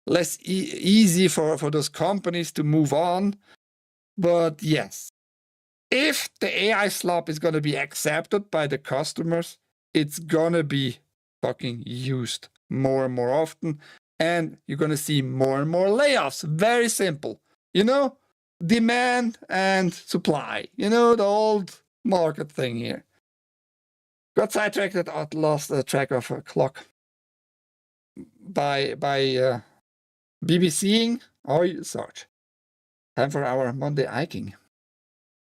less easy for those companies to move on. But yes, if the AI slop is going to be accepted by the customers, it's going to be fucking used more and more often. And you're going to see more and more layoffs. Very simple. You know, demand and supply. You know, the old market thing here. Got sidetracked at lost track of a clock by BBCing or Sarge. Time for our Monday hiking.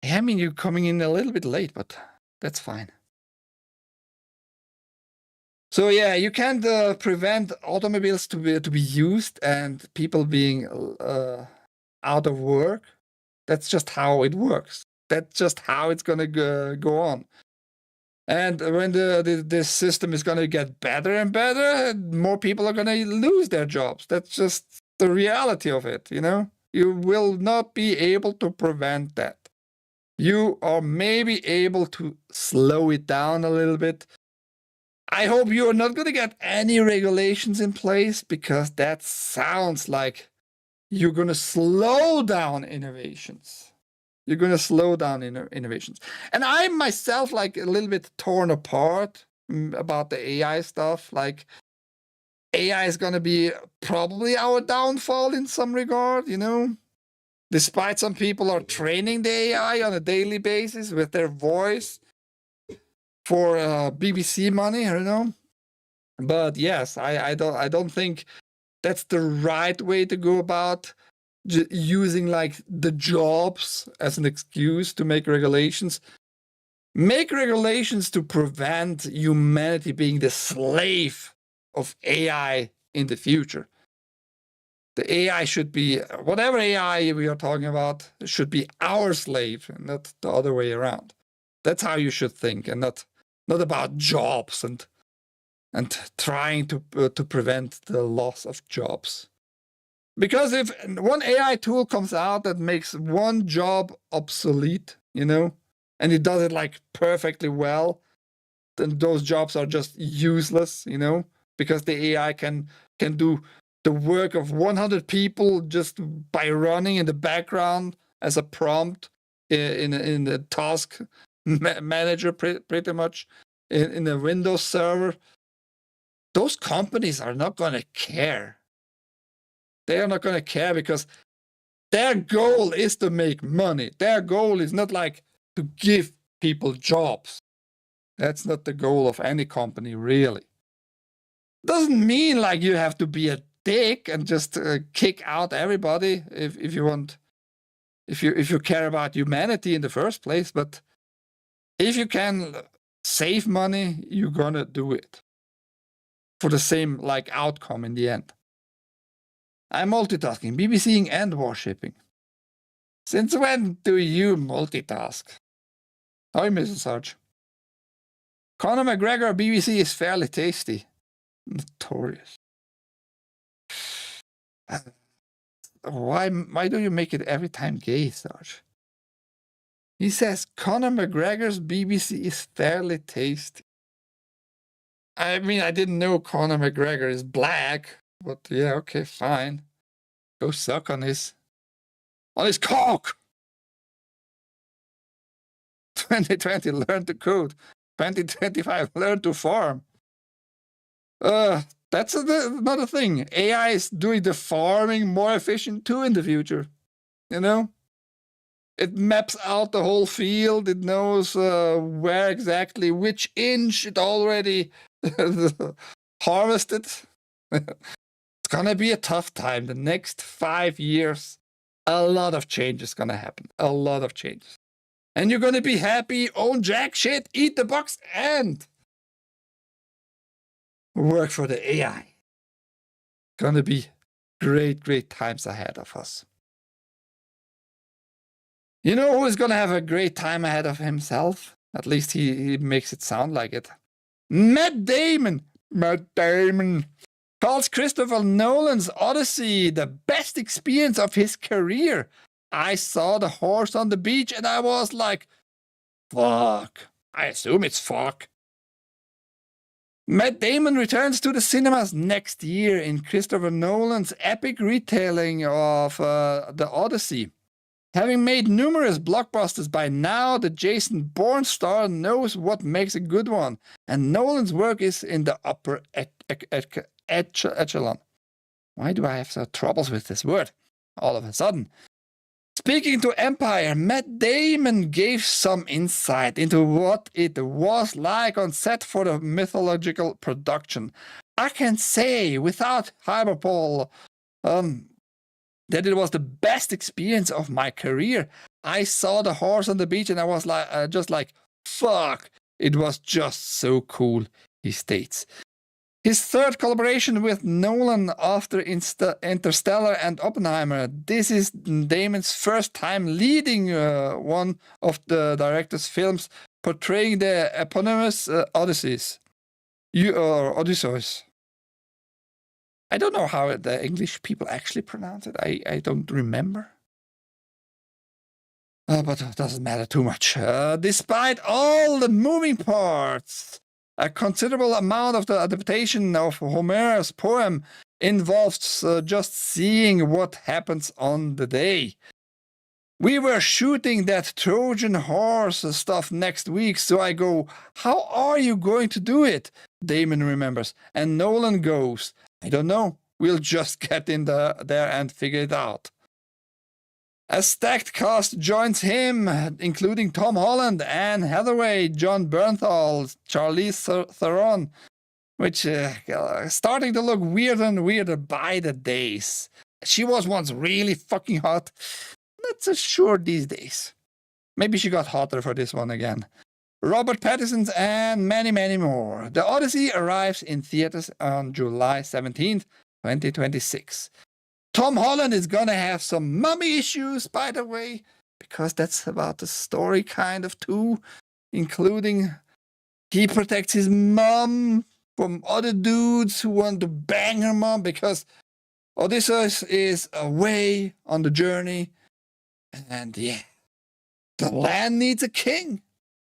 I mean, you're coming in a little bit late, but that's fine. So yeah, you can't prevent automobiles to be used and people being out of work. That's just how it works. That's just how it's gonna go on. And when the system is gonna get better and better, more people are gonna lose their jobs. That's just the reality of it. You know, you will not be able to prevent that. You are maybe able to slow it down a little bit. I hope you are not going to get any regulations in place, because that sounds like you're going to slow down innovations. You're going to slow down innovations. And I'm myself like a little bit torn apart about the AI stuff. Like, AI is going to be probably our downfall in some regard, you know? Despite some people are training the AI on a daily basis with their voice for BBC money, I don't know. But yes, I don't think that's the right way to go about using like the jobs as an excuse to make regulations. Make regulations to prevent humanity being the slave of AI in the future. The AI should be, whatever AI we are talking about, should be our slave and not the other way around. That's how you should think, and not about jobs and trying to prevent the loss of jobs. Because if one AI tool comes out that makes one job obsolete, you know, and he does it like perfectly well, then those jobs are just useless, because the AI can do the work of 100 people just by running in the background as a prompt in the task manager, pretty much in a Windows server. Those companies are not going to care. They are not going to care because their goal is to make money. Their goal is not like to give people jobs. That's not the goal of any company, really. Doesn't mean like you have to be a dick and just kick out everybody if you want, if you care about humanity in the first place. But if you can save money, you're gonna do it for the same like outcome in the end. I'm multitasking, BBCing and worshipping. Since when do you multitask? Hi, Mrs. Sarge. Conor McGregor BBC is fairly tasty. Notorious. Why do you make it every time gay, Sarge? He says Conor McGregor's BBC is fairly tasty. I mean, I didn't know Conor McGregor is black, but yeah, okay, fine. Go suck on his cock. 2020, learn to code. 2025, learn to farm. That's another thing. AI is doing the farming more efficient too in the future. It maps out the whole field. It knows where exactly, which inch it already harvested. It's gonna be a tough time. The next 5 years, a lot of change is gonna happen. A lot of changes. And you're gonna be happy, own jack shit, eat the box, and work for the AI. Gonna be great, great times ahead of us. You know who is gonna have a great time ahead of himself? At least he makes it sound like it. Matt Damon. Matt Damon calls Christopher Nolan's Odyssey the best experience of his career. I saw the horse on the beach and I was like, fuck. I assume it's fuck. Matt Damon returns to the cinemas next year in Christopher Nolan's epic retelling of the Odyssey. Having made numerous blockbusters by now, the Jason Bourne star knows what makes a good one, and Nolan's work is in the upper echelon. Why do I have so troubles with this word all of a sudden? Speaking to Empire, Matt Damon gave some insight into what it was like on set for the mythological production. I can say without hyperbole that it was the best experience of my career. I saw the horse on the beach and I was like, just like, fuck, it was just so cool, he states. His third collaboration with Nolan after Interstellar and Oppenheimer. This is Damon's first time leading one of the director's films portraying the eponymous Odysseus. Odysseus. I don't know how the English people actually pronounce it. I don't remember. But it doesn't matter too much. Despite all the moving parts, a considerable amount of the adaptation of Homer's poem involves just seeing what happens on the day. We were shooting that Trojan horse stuff next week, so I go, how are you going to do it? Damon remembers. And Nolan goes, I don't know. We'll just get in there and figure it out. A stacked cast joins him, including Tom Holland, Anne Hathaway, John Bernthal, Charlize Theron, which starting to look weirder and weirder by the days. She was once really fucking hot. Not so sure these days. Maybe she got hotter for this one again. Robert Pattinson and many, many more. The Odyssey arrives in theaters on July 17th, 2026. Tom Holland is gonna have some mummy issues, by the way, because that's about the story kind of too, including he protects his mom from other dudes who want to bang her mom because Odysseus is away on the journey. And yeah, The land needs a king.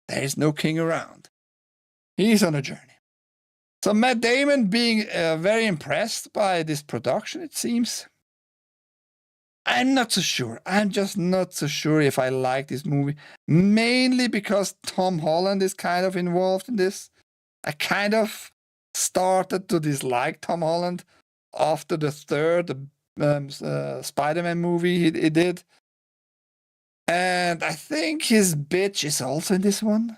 There is no king around. He's on a journey. So Matt Damon being very impressed by this production, it seems. I'm not so sure. I'm just not so sure if I like this movie. Mainly because Tom Holland is kind of involved in this. I kind of started to dislike Tom Holland after the third Spider-Man movie he did. And I think his bitch is also in this one,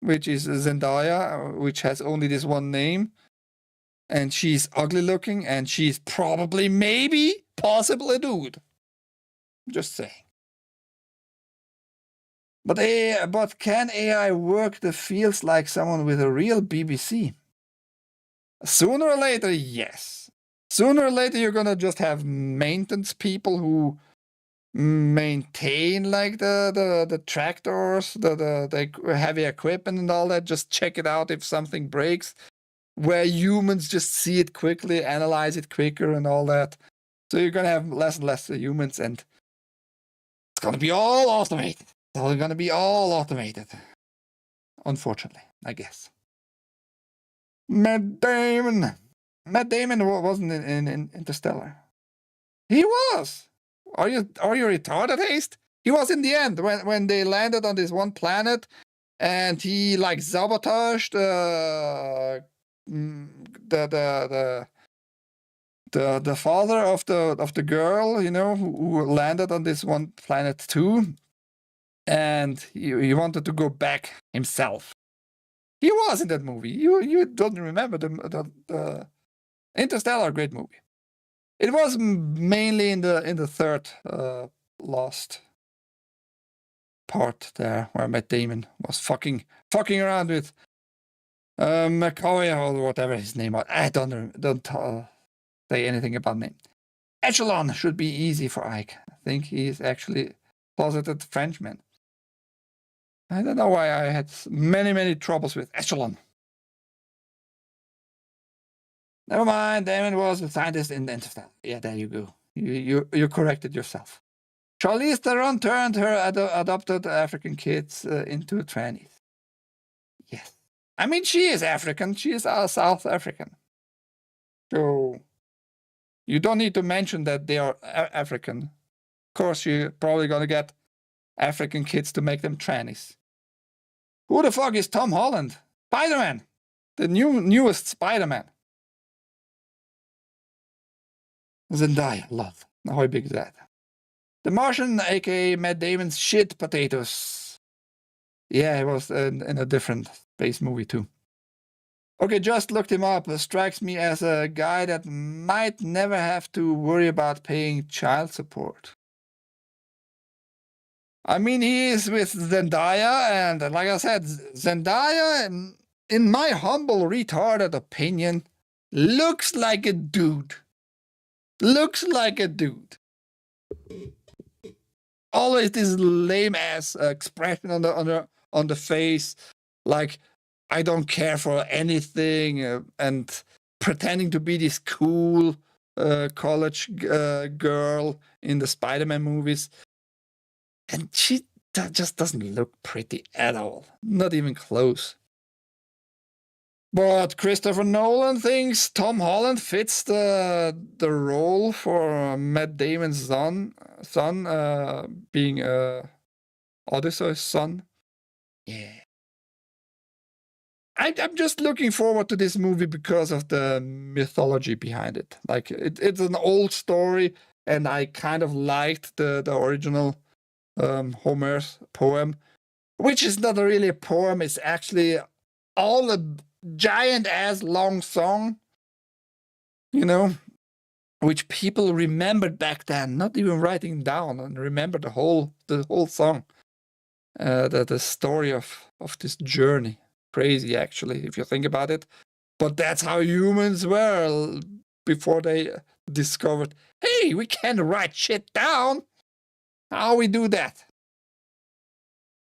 which is Zendaya, which has only this one name. And she's ugly looking, and she's probably, maybe, possibly a dude. Just saying. But can AI work the fields like someone with a real BBC? Sooner or later, yes. Sooner or later, you're gonna just have maintenance people who maintain like the tractors, the heavy equipment and all that. Just check it out if something breaks. Where humans just see it quickly, analyze it quicker, and all that. So you're gonna have less and less humans, and it's gonna be all automated. It's all gonna be all automated. Unfortunately, I guess. Matt Damon. Matt Damon wasn't in Interstellar. He was. Are you retarded, Haste? He was in the end when they landed on this one planet, and he like sabotaged the father of the girl, you know, who landed on this one planet too, and he wanted to go back himself. He was in that movie. You don't remember the Interstellar, great movie. It was mainly in the third last part there where Matt Damon was fucking around with McCoy or whatever his name was. I don't say anything about name. Echelon should be easy for Ike. I think he is actually closeted Frenchman. I don't know why I had many troubles with Echelon. Never mind, Damon was a scientist in Interstellar. Yeah, there you go. You corrected yourself. Charlize Theron turned her adopted African kids into trannies. Yes. I mean, she is African. She is South African. So you don't need to mention that they are African. Of course, you're probably going to get African kids to make them trannies. Who the fuck is Tom Holland? Spider-Man. The newest Spider-Man. Zendaya, love. How big is that? The Martian, aka Matt Damon's shit potatoes. Yeah, he was in a different space movie too. Okay, just looked him up. Strikes me as a guy that might never have to worry about paying child support. I mean, he is with Zendaya, and like I said, Zendaya, in my humble retarded opinion, looks like a dude. Looks like a dude. Always this lame ass expression on the face, like I don't care for anything, and pretending to be this cool college girl in the Spider-Man movies, and she just doesn't look pretty at all, not even close. But Christopher Nolan thinks Tom Holland fits the role for Matt Damon's son being Odysseus' son. Yeah. I'm just looking forward to this movie because of the mythology behind it. Like it's an old story, and I kind of liked the original Homer's poem, which is not really a poem. It's actually all a giant ass long song, you know, which people remembered back then, not even writing down, and remember the whole song, the story of this journey. Crazy, actually, if you think about it. But that's how humans were before they discovered, hey, we can write shit down. How we do that?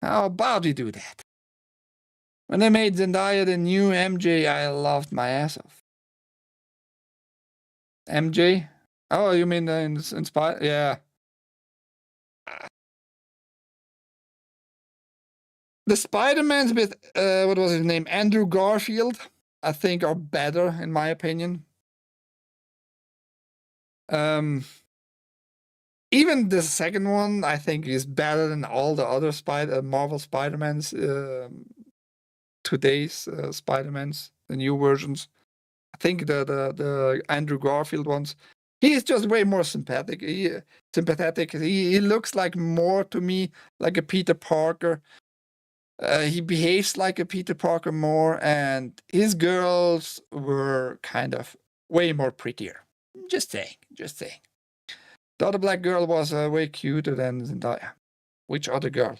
How about we do that? When they made Zendaya the new MJ, I laughed my ass off. MJ? Oh, you mean Inspired? Yeah. The Spider-Mans with, what was his name? Andrew Garfield, I think are better, in my opinion. Even the second one, I think, is better than all the other Marvel Spider-Mans, today's Spider-Mans, the new versions. I think the Andrew Garfield ones, he is just way more sympathetic. He looks like more to me like a Peter Parker. He behaves like a Peter Parker more, and his girls were kind of way more prettier. Just saying. The other black girl was way cuter than Zendaya. Which other girl?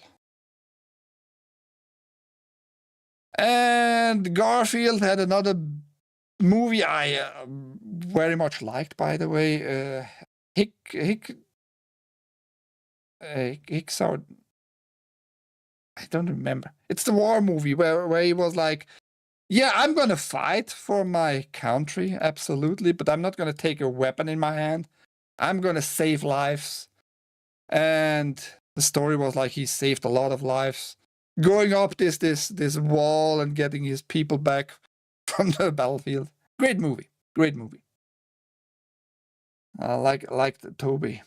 And Garfield had another movie I very much liked, by the way. Hicksard. I don't remember. It's the war movie where he was like, yeah, I'm gonna fight for my country, absolutely, but I'm not gonna take a weapon in my hand. I'm gonna save lives. And the story was like he saved a lot of lives, going up this wall and getting his people back from the battlefield. Great movie. I liked Toby.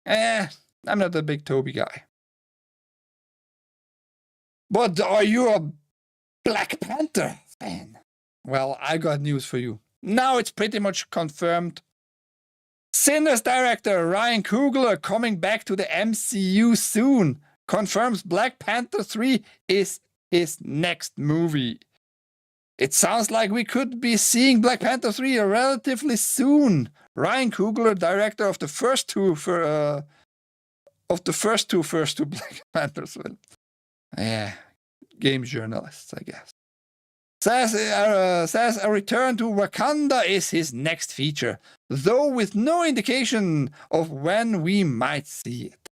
I'm not a big Toby guy. But are you a Black Panther fan? Well, I got news for you. Now it's pretty much confirmed. Sinners director Ryan Coogler coming back to the MCU soon. Confirms Black Panther 3 is his next movie. It sounds like we could be seeing Black Panther 3 relatively soon. Ryan Coogler, director of the first two Black Panthers films. Yeah, game journalists, I guess. Says a return to Wakanda is his next feature, though with no indication of when we might see it.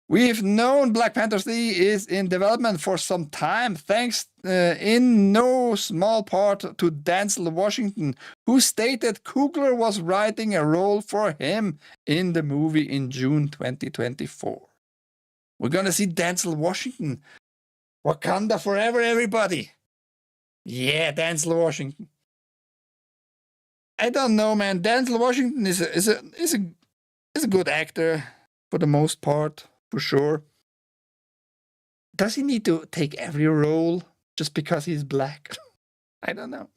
We've known Black Panther 3 is in development for some time, thanks in no small part to Denzel Washington, who stated Coogler was writing a role for him in the movie in June 2024. We're gonna see Denzel Washington. Wakanda forever, everybody. Yeah, Denzel Washington. I don't know, man. Denzel Washington is a good actor for the most part, for sure. Does he need to take every role just because he's black? I don't know.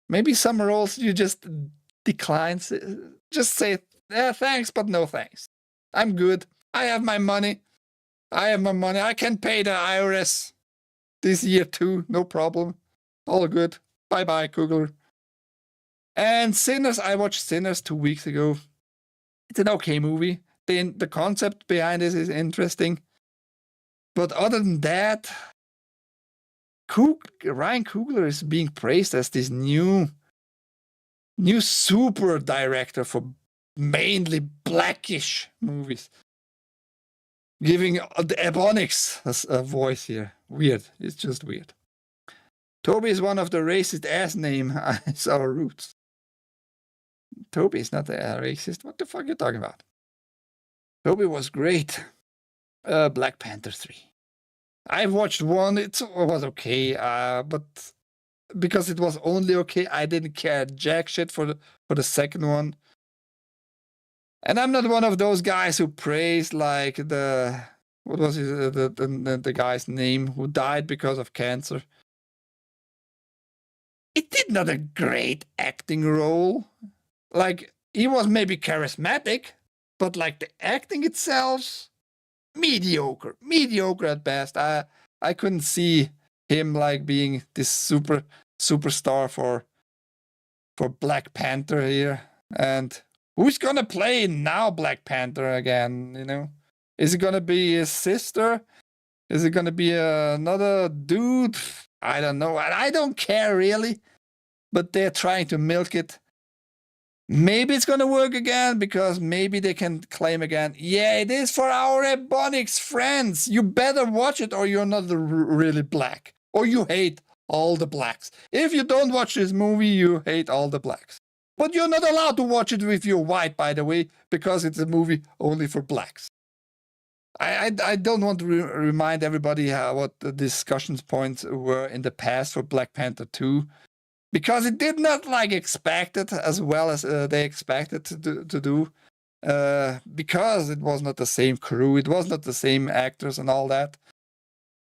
Maybe some roles you just decline. Just say, thanks, but no thanks. I'm good. I have my money. I can pay the IRS this year too. No problem. All good. Bye-bye, Coogler. And Sinners, I watched Sinners 2 weeks ago. It's an okay movie. The concept behind this is interesting. But other than that, Ryan Coogler is being praised as this new super director for mainly blackish movies. Giving the Ebonics a voice here. Weird. It's just weird. Toby is one of the racist ass name as our roots. Toby is not a racist. What the fuck are you talking about? Toby was great. Black Panther 3. I watched one. It was okay, but because it was only okay, I didn't care jack shit for the second one. And I'm not one of those guys who praise like what was the guy's name who died because of cancer. It did not a great acting role. Like, he was maybe charismatic, but like the acting itself, mediocre at best. I couldn't see him like being this superstar for Black Panther here. And who's gonna play now Black Panther again, you know? Is it gonna be his sister? Is it gonna be another dude? I don't know. I don't care really, but they're trying to milk it. Maybe it's gonna work again because maybe they can claim again, yeah, it is for our Ebonics friends. You better watch it or you're not really black. Or you hate all the blacks. If you don't watch this movie, you hate all the blacks. But you're not allowed to watch it if you're white, by the way, because it's a movie only for blacks. I don't want to remind everybody what the discussions points were in the past for Black Panther 2, because it did not like expected as well as they expected to do, because it was not the same crew, it was not the same actors and all that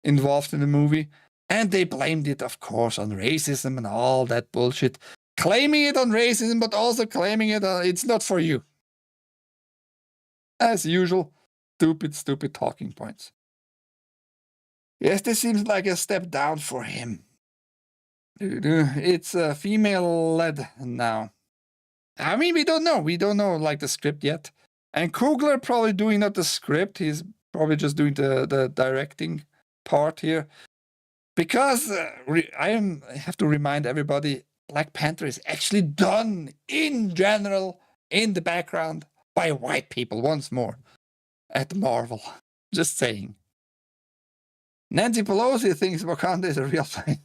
involved in the movie, and they blamed it, of course, on racism and all that bullshit, claiming it on racism, but also claiming it it's not for you. As usual, stupid talking points. Yes, this seems like a step down for him. It's female-led now. I mean, we don't know. We don't know like the script yet. And Coogler probably doing not the script. He's probably just doing the directing part here. Because I have to remind everybody, Black Panther is actually done in general, in the background, by white people once more at Marvel. Just saying. Nancy Pelosi thinks Wakanda is a real place.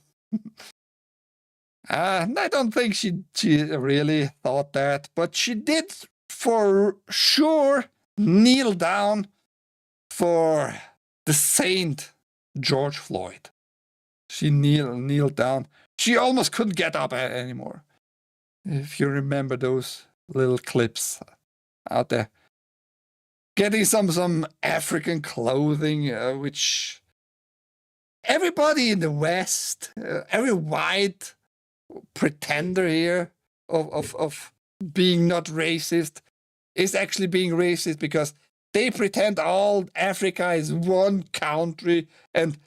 I don't think she really thought that, but she did for sure kneel down for the saint George Floyd. She kneeled down. She almost couldn't get up anymore. If you remember those little clips out there. Getting some African clothing, which everybody in the West, every white pretender here of being not racist is actually being racist, because they pretend all Africa is one country and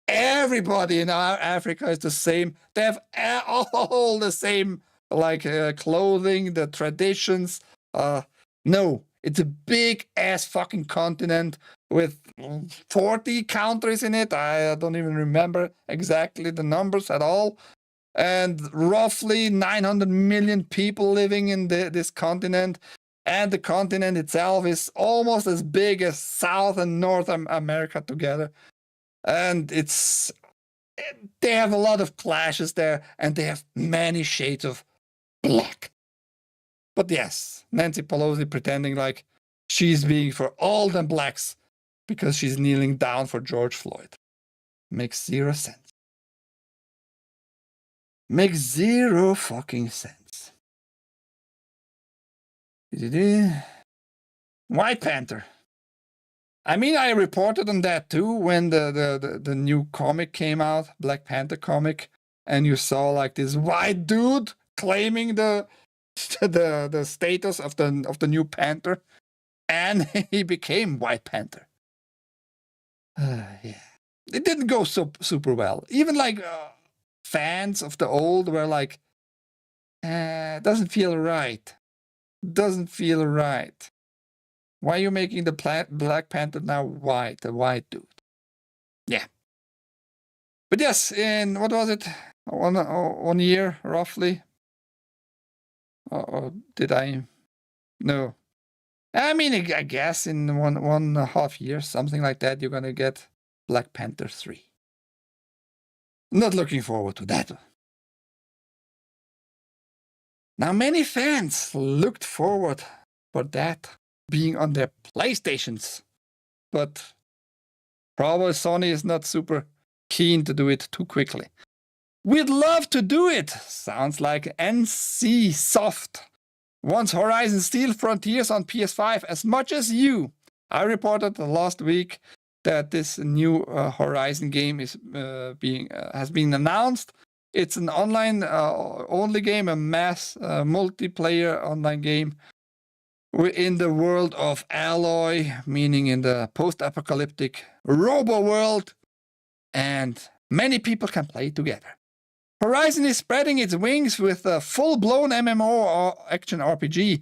everybody in our Africa is the same. They have all the same like clothing, the traditions. No, it's a big ass fucking continent with 40 countries in it. I don't even remember exactly the numbers at all. And roughly 900 million people living in this continent. And the continent itself is almost as big as South and North America together. And they have a lot of clashes there, and they have many shades of black. But yes, Nancy Pelosi pretending like she's being for all the blacks because she's kneeling down for George Floyd. Makes zero sense. Makes zero fucking sense. White Panther. I mean, I reported on that too when the new comic came out, Black Panther comic, and you saw like this white dude claiming the status of the new Panther, and he became White Panther. Yeah, it didn't go so super well. Even like fans of the old were like, doesn't feel right. Doesn't feel right. Why are you making the Black Panther now white, a white dude? Yeah. But yes, in, what was it? 1 year, roughly? Or did I? No. I mean, I guess in 1.5 years, something like that, you're going to get Black Panther 3. Not looking forward to that. Now, many fans looked forward for that being on their PlayStations, but probably Sony is not super keen to do it too quickly. We'd love to do it. Sounds like NC Soft wants Horizon Steel Frontiers on PS5 as much as you. I reported last week that this new Horizon game is has been announced. It's an online only game, a mass multiplayer online game. We're in the world of Alloy, meaning in the post-apocalyptic robo world, and many people can play together. Horizon is spreading its wings with a full-blown MMO or action RPG,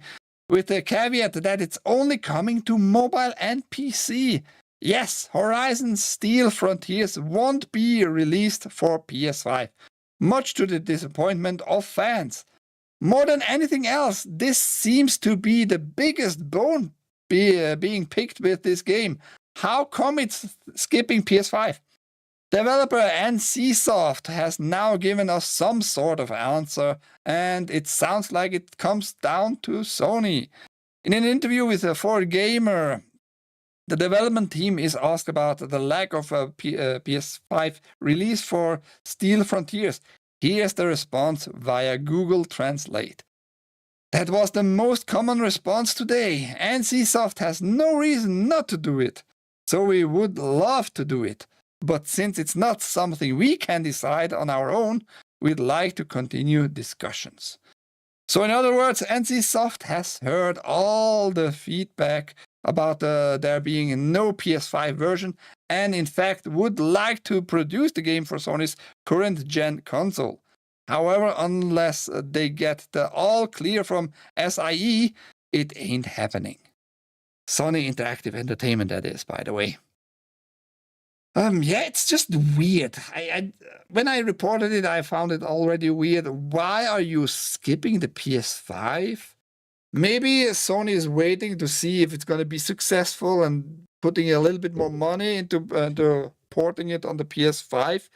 with the caveat that it's only coming to mobile and PC. Yes, Horizon Steel Frontiers won't be released for PS5, much to the disappointment of fans. More than anything else, this seems to be the biggest bone being picked with this game. How come it's skipping PS5? Developer NCSoft has now given us some sort of answer, and it sounds like it comes down to Sony. In an interview with a 4Gamer, The development team is asked about the lack of a PS5 release for Steel Frontiers. Here's the response via Google Translate. That was the most common response today. NCSoft has no reason not to do it, so we would love to do it. But since it's not something we can decide on our own, we'd like to continue discussions. So in other words, NCSoft has heard all the feedback about there being no PS5 version, and in fact would like to produce the game for Sony's current gen console. However, unless they get the all clear from SIE, it ain't happening. Sony Interactive Entertainment, that is, by the way. Yeah, it's just weird. When I reported it, I found it already weird. Why are you skipping the PS5? Maybe Sony is waiting to see if it's going to be successful and putting a little bit more money into porting it on the PS5.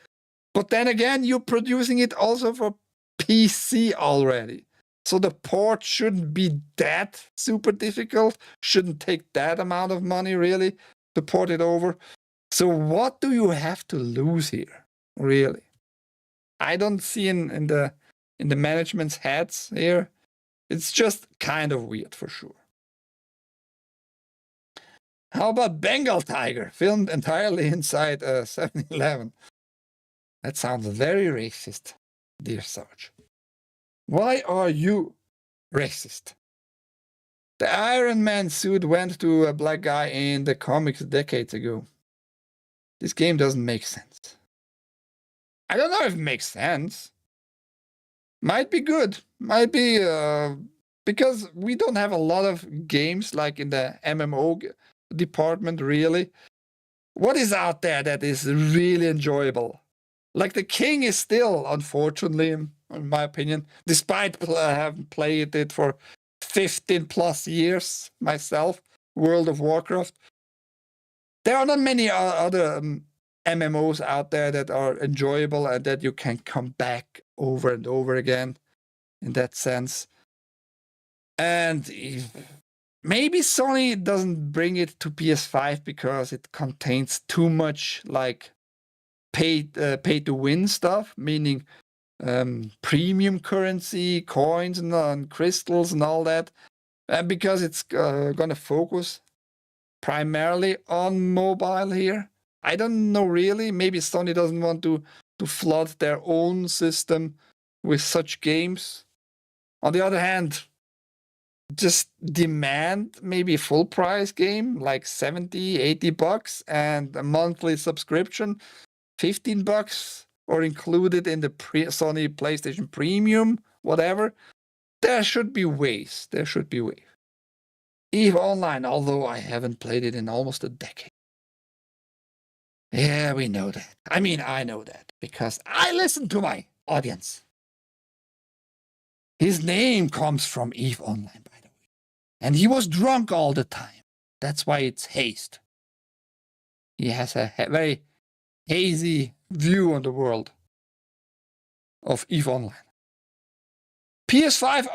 But then again, you're producing it also for PC already. So the port shouldn't be that super difficult, shouldn't take that amount of money really to port it over. So what do you have to lose here, really? I don't see in the management's heads here. It's just kind of weird for sure. How about Bengal tiger, filmed entirely inside a 7-Eleven? That sounds very racist, dear Sarge. Why are you racist? The Iron Man suit went to a black guy in the comics decades ago. This game doesn't make sense. I don't know if it makes sense. Might be good. Might be because we don't have a lot of games like in the MMO department, really. What is out there that is really enjoyable? Like The King is still, unfortunately, in my opinion, despite having played it for 15 plus years myself, World of Warcraft. There are not many other MMOs out there that are enjoyable and that you can come back over and over again in that sense. And maybe Sony doesn't bring it to PS5 because it contains too much like pay to win stuff, meaning premium currency, coins and crystals and all that, and because it's going to focus primarily on mobile here. I don't know really. Maybe Sony doesn't want to flood their own system with such games. On the other hand, just demand maybe a full price game like 70, 80 bucks and a monthly subscription, 15 bucks, or included in the Sony PlayStation Premium, whatever. There should be ways. There should be ways. EVE Online, although I haven't played it in almost a decade. Yeah, we know that. I mean, I know that because I listen to my audience. His name comes from EVE Online, by the way. And he was drunk all the time. That's why it's haste. He has a very hazy view on the world of EVE Online. PS5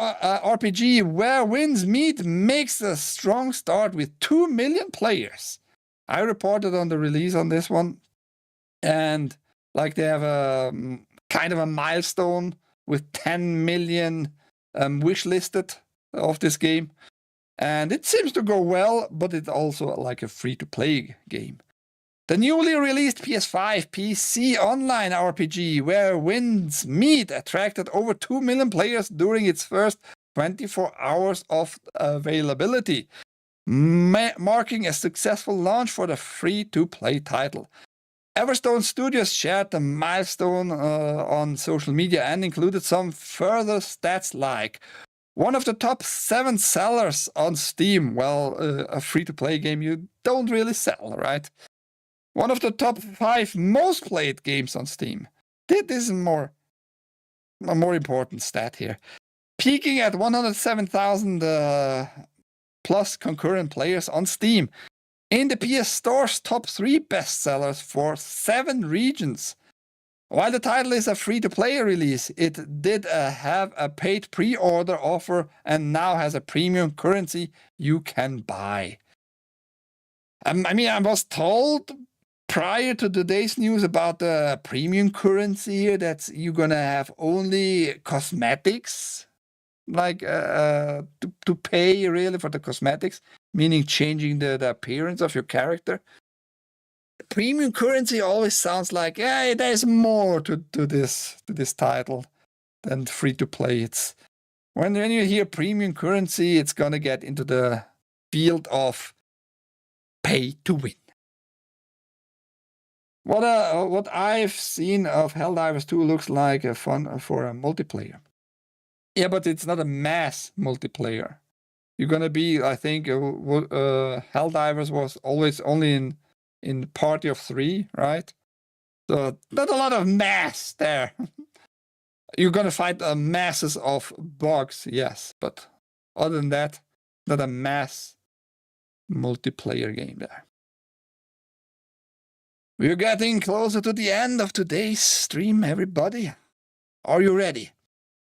RPG Where Winds Meet makes a strong start with 2 million players. I reported on the release on this one, and like they have a kind of a milestone with 10 million wishlisted of this game, and it seems to go well, but it's also like a free-to-play game. The newly released PS5 PC online RPG Where Winds Meet attracted over 2 million players during its first 24 hours of availability, marking a successful launch for the free-to-play title. Everstone Studios shared the milestone on social media and included some further stats like one of the top 7 sellers on Steam. Well, a free-to-play game you don't really sell, right? One of the top 5 most played games on Steam. This is a more important stat here. Peaking at 107,000 plus concurrent players on Steam. In the PS Store's top 3 bestsellers for 7 regions. While the title is a free-to-play release, it did have a paid pre-order offer and now has a premium currency you can buy. I mean, I was told prior to today's news about the premium currency here that you're gonna have only cosmetics, like to pay really for the cosmetics, meaning changing the appearance of your character. Premium currency always sounds like, hey, there's more to this title than free to play. It's when you hear premium currency, it's gonna get into the field of pay to win. What I've seen of Helldivers 2 looks like a fun for a multiplayer. Yeah, but it's not a mass multiplayer. You're gonna be, I think, Helldivers was always only in party of 3, right? So not a lot of mass there. You're gonna fight masses of bugs, yes, but other than that, not a mass multiplayer game there. We're getting closer to the end of today's stream, everybody. Are you ready?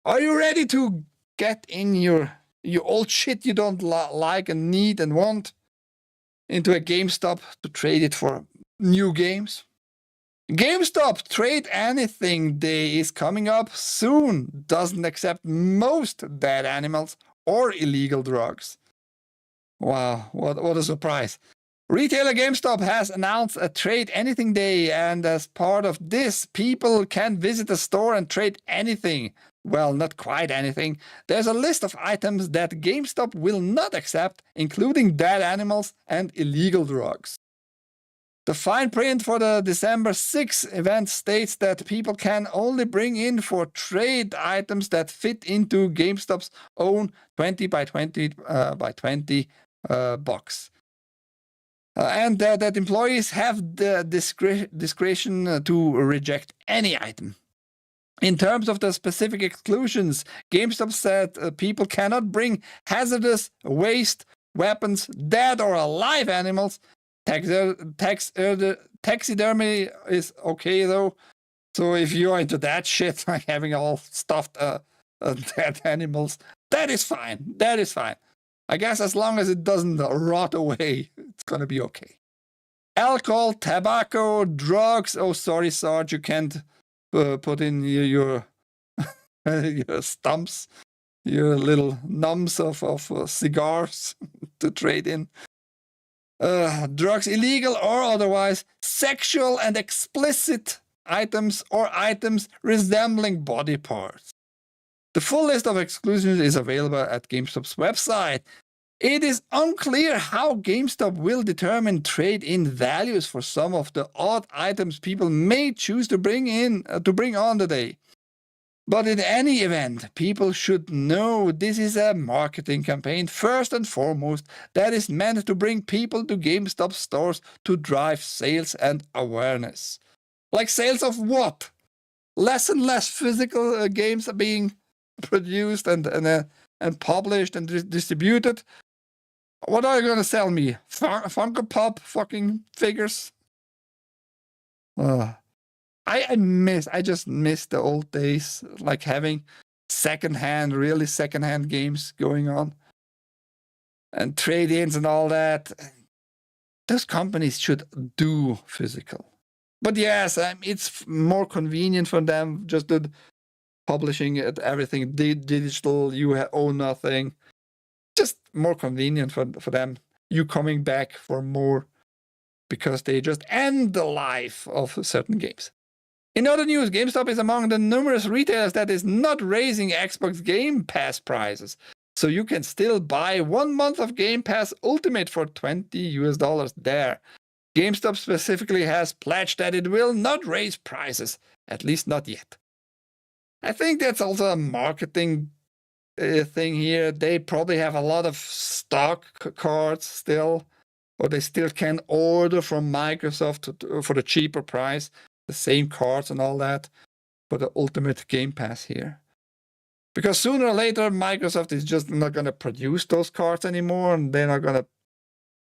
Are you ready to get in your old shit you don't like and need and want into a GameStop to trade it for new games? GameStop Trade Anything Day is coming up soon. Doesn't accept most dead animals or illegal drugs. Wow, what a surprise. Retailer GameStop has announced a Trade Anything Day, and as part of this, people can visit the store and trade anything. Well, not quite anything. There's a list of items that GameStop will not accept, including dead animals and illegal drugs. The fine print for the December 6th event states that people can only bring in for trade items that fit into GameStop's own 20 by 20 by 20 box. And that employees have the discretion to reject any item. In terms of the specific exclusions, GameStop said people cannot bring hazardous waste, weapons, dead or alive animals. Taxidermy is okay though. So if you're into that shit, like having all stuffed dead animals, that is fine. That is fine. I guess as long as it doesn't rot away, it's gonna be okay. Alcohol, tobacco, drugs. Oh, sorry, Sarge, you can't put in your your stumps, your little numbs of cigars to trade in. Drugs, illegal or otherwise, sexual and explicit items or items resembling body parts. The full list of exclusions is available at GameStop's website. It is unclear how GameStop will determine trade-in values for some of the odd items people may choose to bring on today. But in any event, people should know this is a marketing campaign first and foremost that is meant to bring people to GameStop stores to drive sales and awareness. Like sales of what? Less and less physical games are being produced and published and distributed. What are you gonna sell me? Funko Pop fucking figures? I just miss the old days, like having really secondhand games going on. And trade-ins and all that. Those companies should do physical. But yes, it's more convenient for them just to publishing it, everything digital, you own nothing. Just more convenient for them. You coming back for more because they just end the life of certain games. In other news, GameStop is among the numerous retailers that is not raising Xbox Game Pass prices. So you can still buy 1 month of Game Pass Ultimate for $20 there. GameStop specifically has pledged that it will not raise prices, at least not yet. I think that's also a marketing thing here. They probably have a lot of stock cards still, or they still can order from Microsoft for the cheaper price, the same cards and all that, for the Ultimate Game Pass here. Because sooner or later, Microsoft is just not going to produce those cards anymore, and they're not going to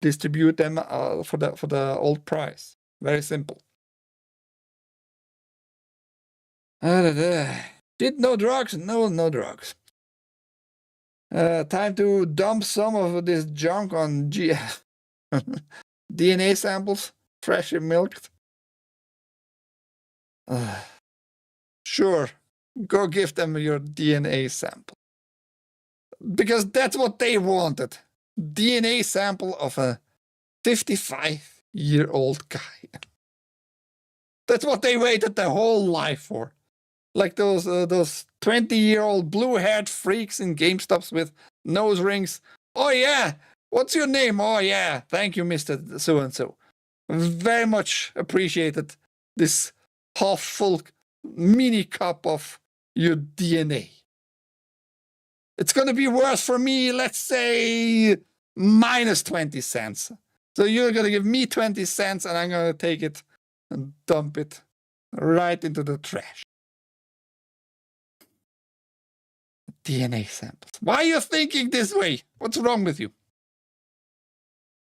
distribute them for the old price. Very simple. Did no drugs? No drugs. Time to dump some of this junk on DNA samples, freshly milked. Sure, go give them your DNA sample. Because that's what they wanted. DNA sample of a 55-year-old guy. That's what they waited their whole life for. Like those 20-year-old blue-haired freaks in GameStops with nose rings. Oh yeah, what's your name? Oh yeah, thank you, Mr. So-and-so. Very much appreciated this half-full mini cup of your DNA. It's going to be worth for me, let's say, minus 20 cents. So you're going to give me 20 cents and I'm going to take it and dump it right into the trash. DNA samples. Why are you thinking this way? What's wrong with you?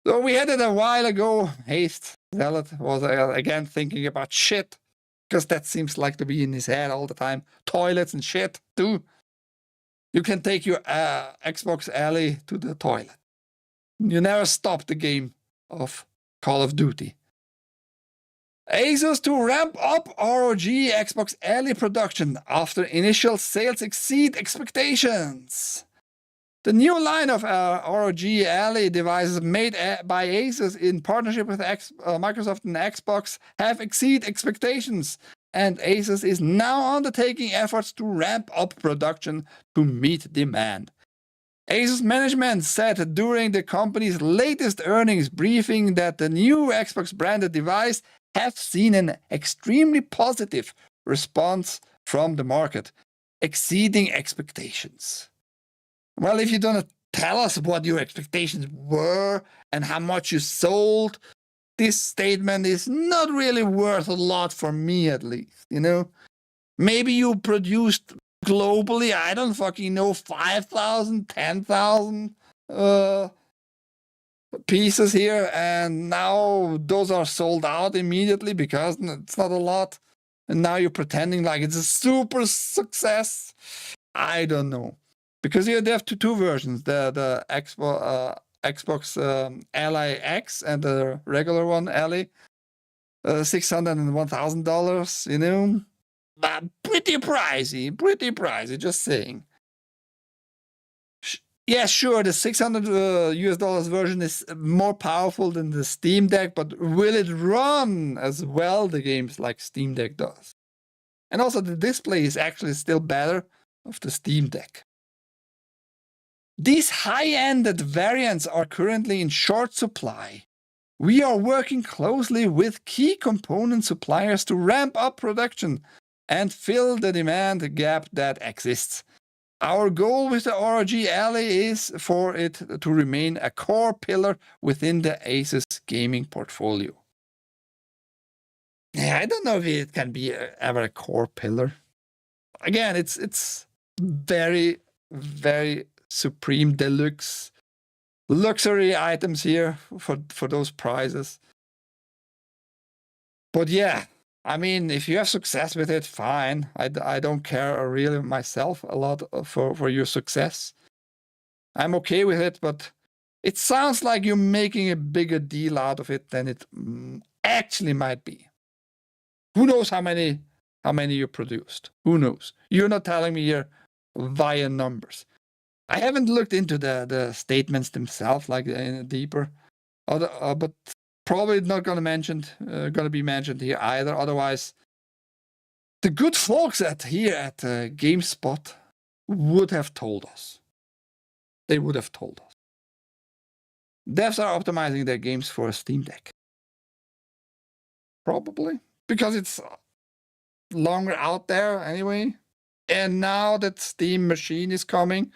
So we had it a while ago. Haste Zealot was again thinking about shit, because that seems like to be in his head all the time. Toilets and shit too. You can take your Xbox Alley to the toilet. You never stop the game of Call of Duty. Asus to ramp up ROG Xbox Alley production after initial sales exceed expectations. The new line of ROG Alley devices made by Asus in partnership with Microsoft and Xbox have exceeded expectations, and Asus is now undertaking efforts to ramp up production to meet demand. Asus management said during the company's latest earnings briefing that the new Xbox branded device have seen an extremely positive response from the market, exceeding expectations. Well, if you don't tell us what your expectations were and how much you sold, this statement is not really worth a lot for me, at least, you know? Maybe you produced globally, I don't fucking know, 5,000, 10,000 pieces here, and now those are sold out immediately because it's not a lot, and now you're pretending like it's a super success. I don't know, because they have two versions: the Xbox Ally X and the regular one Ally, $600 and $1,000. You know, but pretty pricey. Just saying. Yeah, sure, the $600 version is more powerful than the Steam Deck, but will it run as well the games like Steam Deck does? And also the display is actually still better of the Steam Deck. These high-ended variants are currently in short supply. We are working closely with key component suppliers to ramp up production and fill the demand gap that exists. Our goal with the ROG Ally is for it to remain a core pillar within the Asus gaming portfolio. Yeah, I don't know if it can be ever a core pillar. Again, it's very, very supreme deluxe luxury items here for those prices. But yeah, I mean, if you have success with it, fine. I don't care really myself a lot for your success. I'm okay with it, but it sounds like you're making a bigger deal out of it than it actually might be. Who knows how many you produced? Who knows? You're not telling me here via numbers. I haven't looked into the statements themselves like deeper, but probably not going to be mentioned here either. Otherwise, the good folks here at GameSpot would have told us. They would have told us. Devs are optimizing their games for a Steam Deck. Probably because it's longer out there anyway. And now that Steam Machine is coming,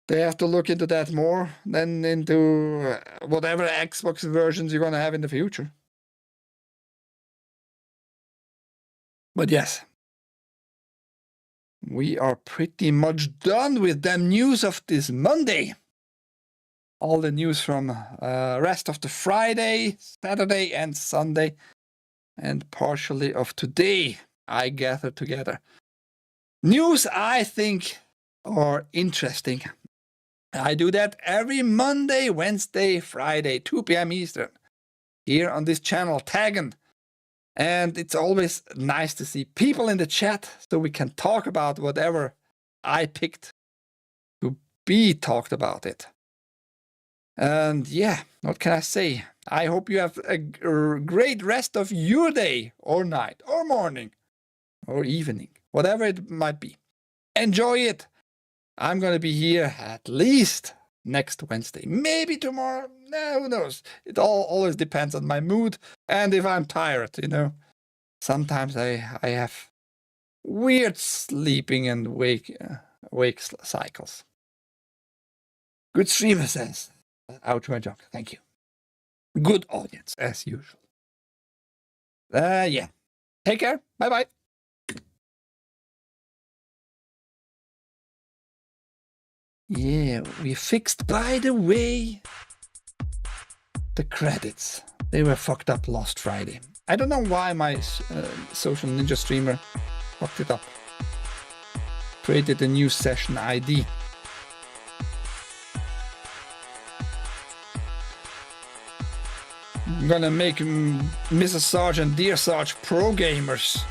they have to look into that more than into whatever Xbox versions you're going to have in the future. But yes, we are pretty much done with the news of this Monday. All the news from rest of the Friday, Saturday, and Sunday, and partially of today I gathered together. News I think are interesting. I do that every Monday, Wednesday, Friday, 2 p.m. Eastern, here on this channel, TAGN. And it's always nice to see people in the chat so we can talk about whatever I picked to be talked about it. And yeah, what can I say? I hope you have a great rest of your day or night or morning or evening, whatever it might be. Enjoy it. I'm going to be here at least next Wednesday, maybe tomorrow. No, who knows? It always depends on my mood and if I'm tired, you know. Sometimes I have weird sleeping and wake cycles. Good streamer says, UrhG. Thank you. Good audience, as usual. Yeah. Take care. Bye-bye. Yeah, we fixed, by the way, the credits. They were fucked up last Friday. I don't know why my social ninja streamer fucked it up. Created a new session ID. I'm gonna make Mrs. Sarge and Dear Sarge pro gamers.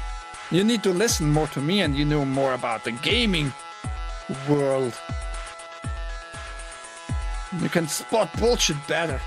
You need to listen more to me and you know more about the gaming world. You can spot bullshit better.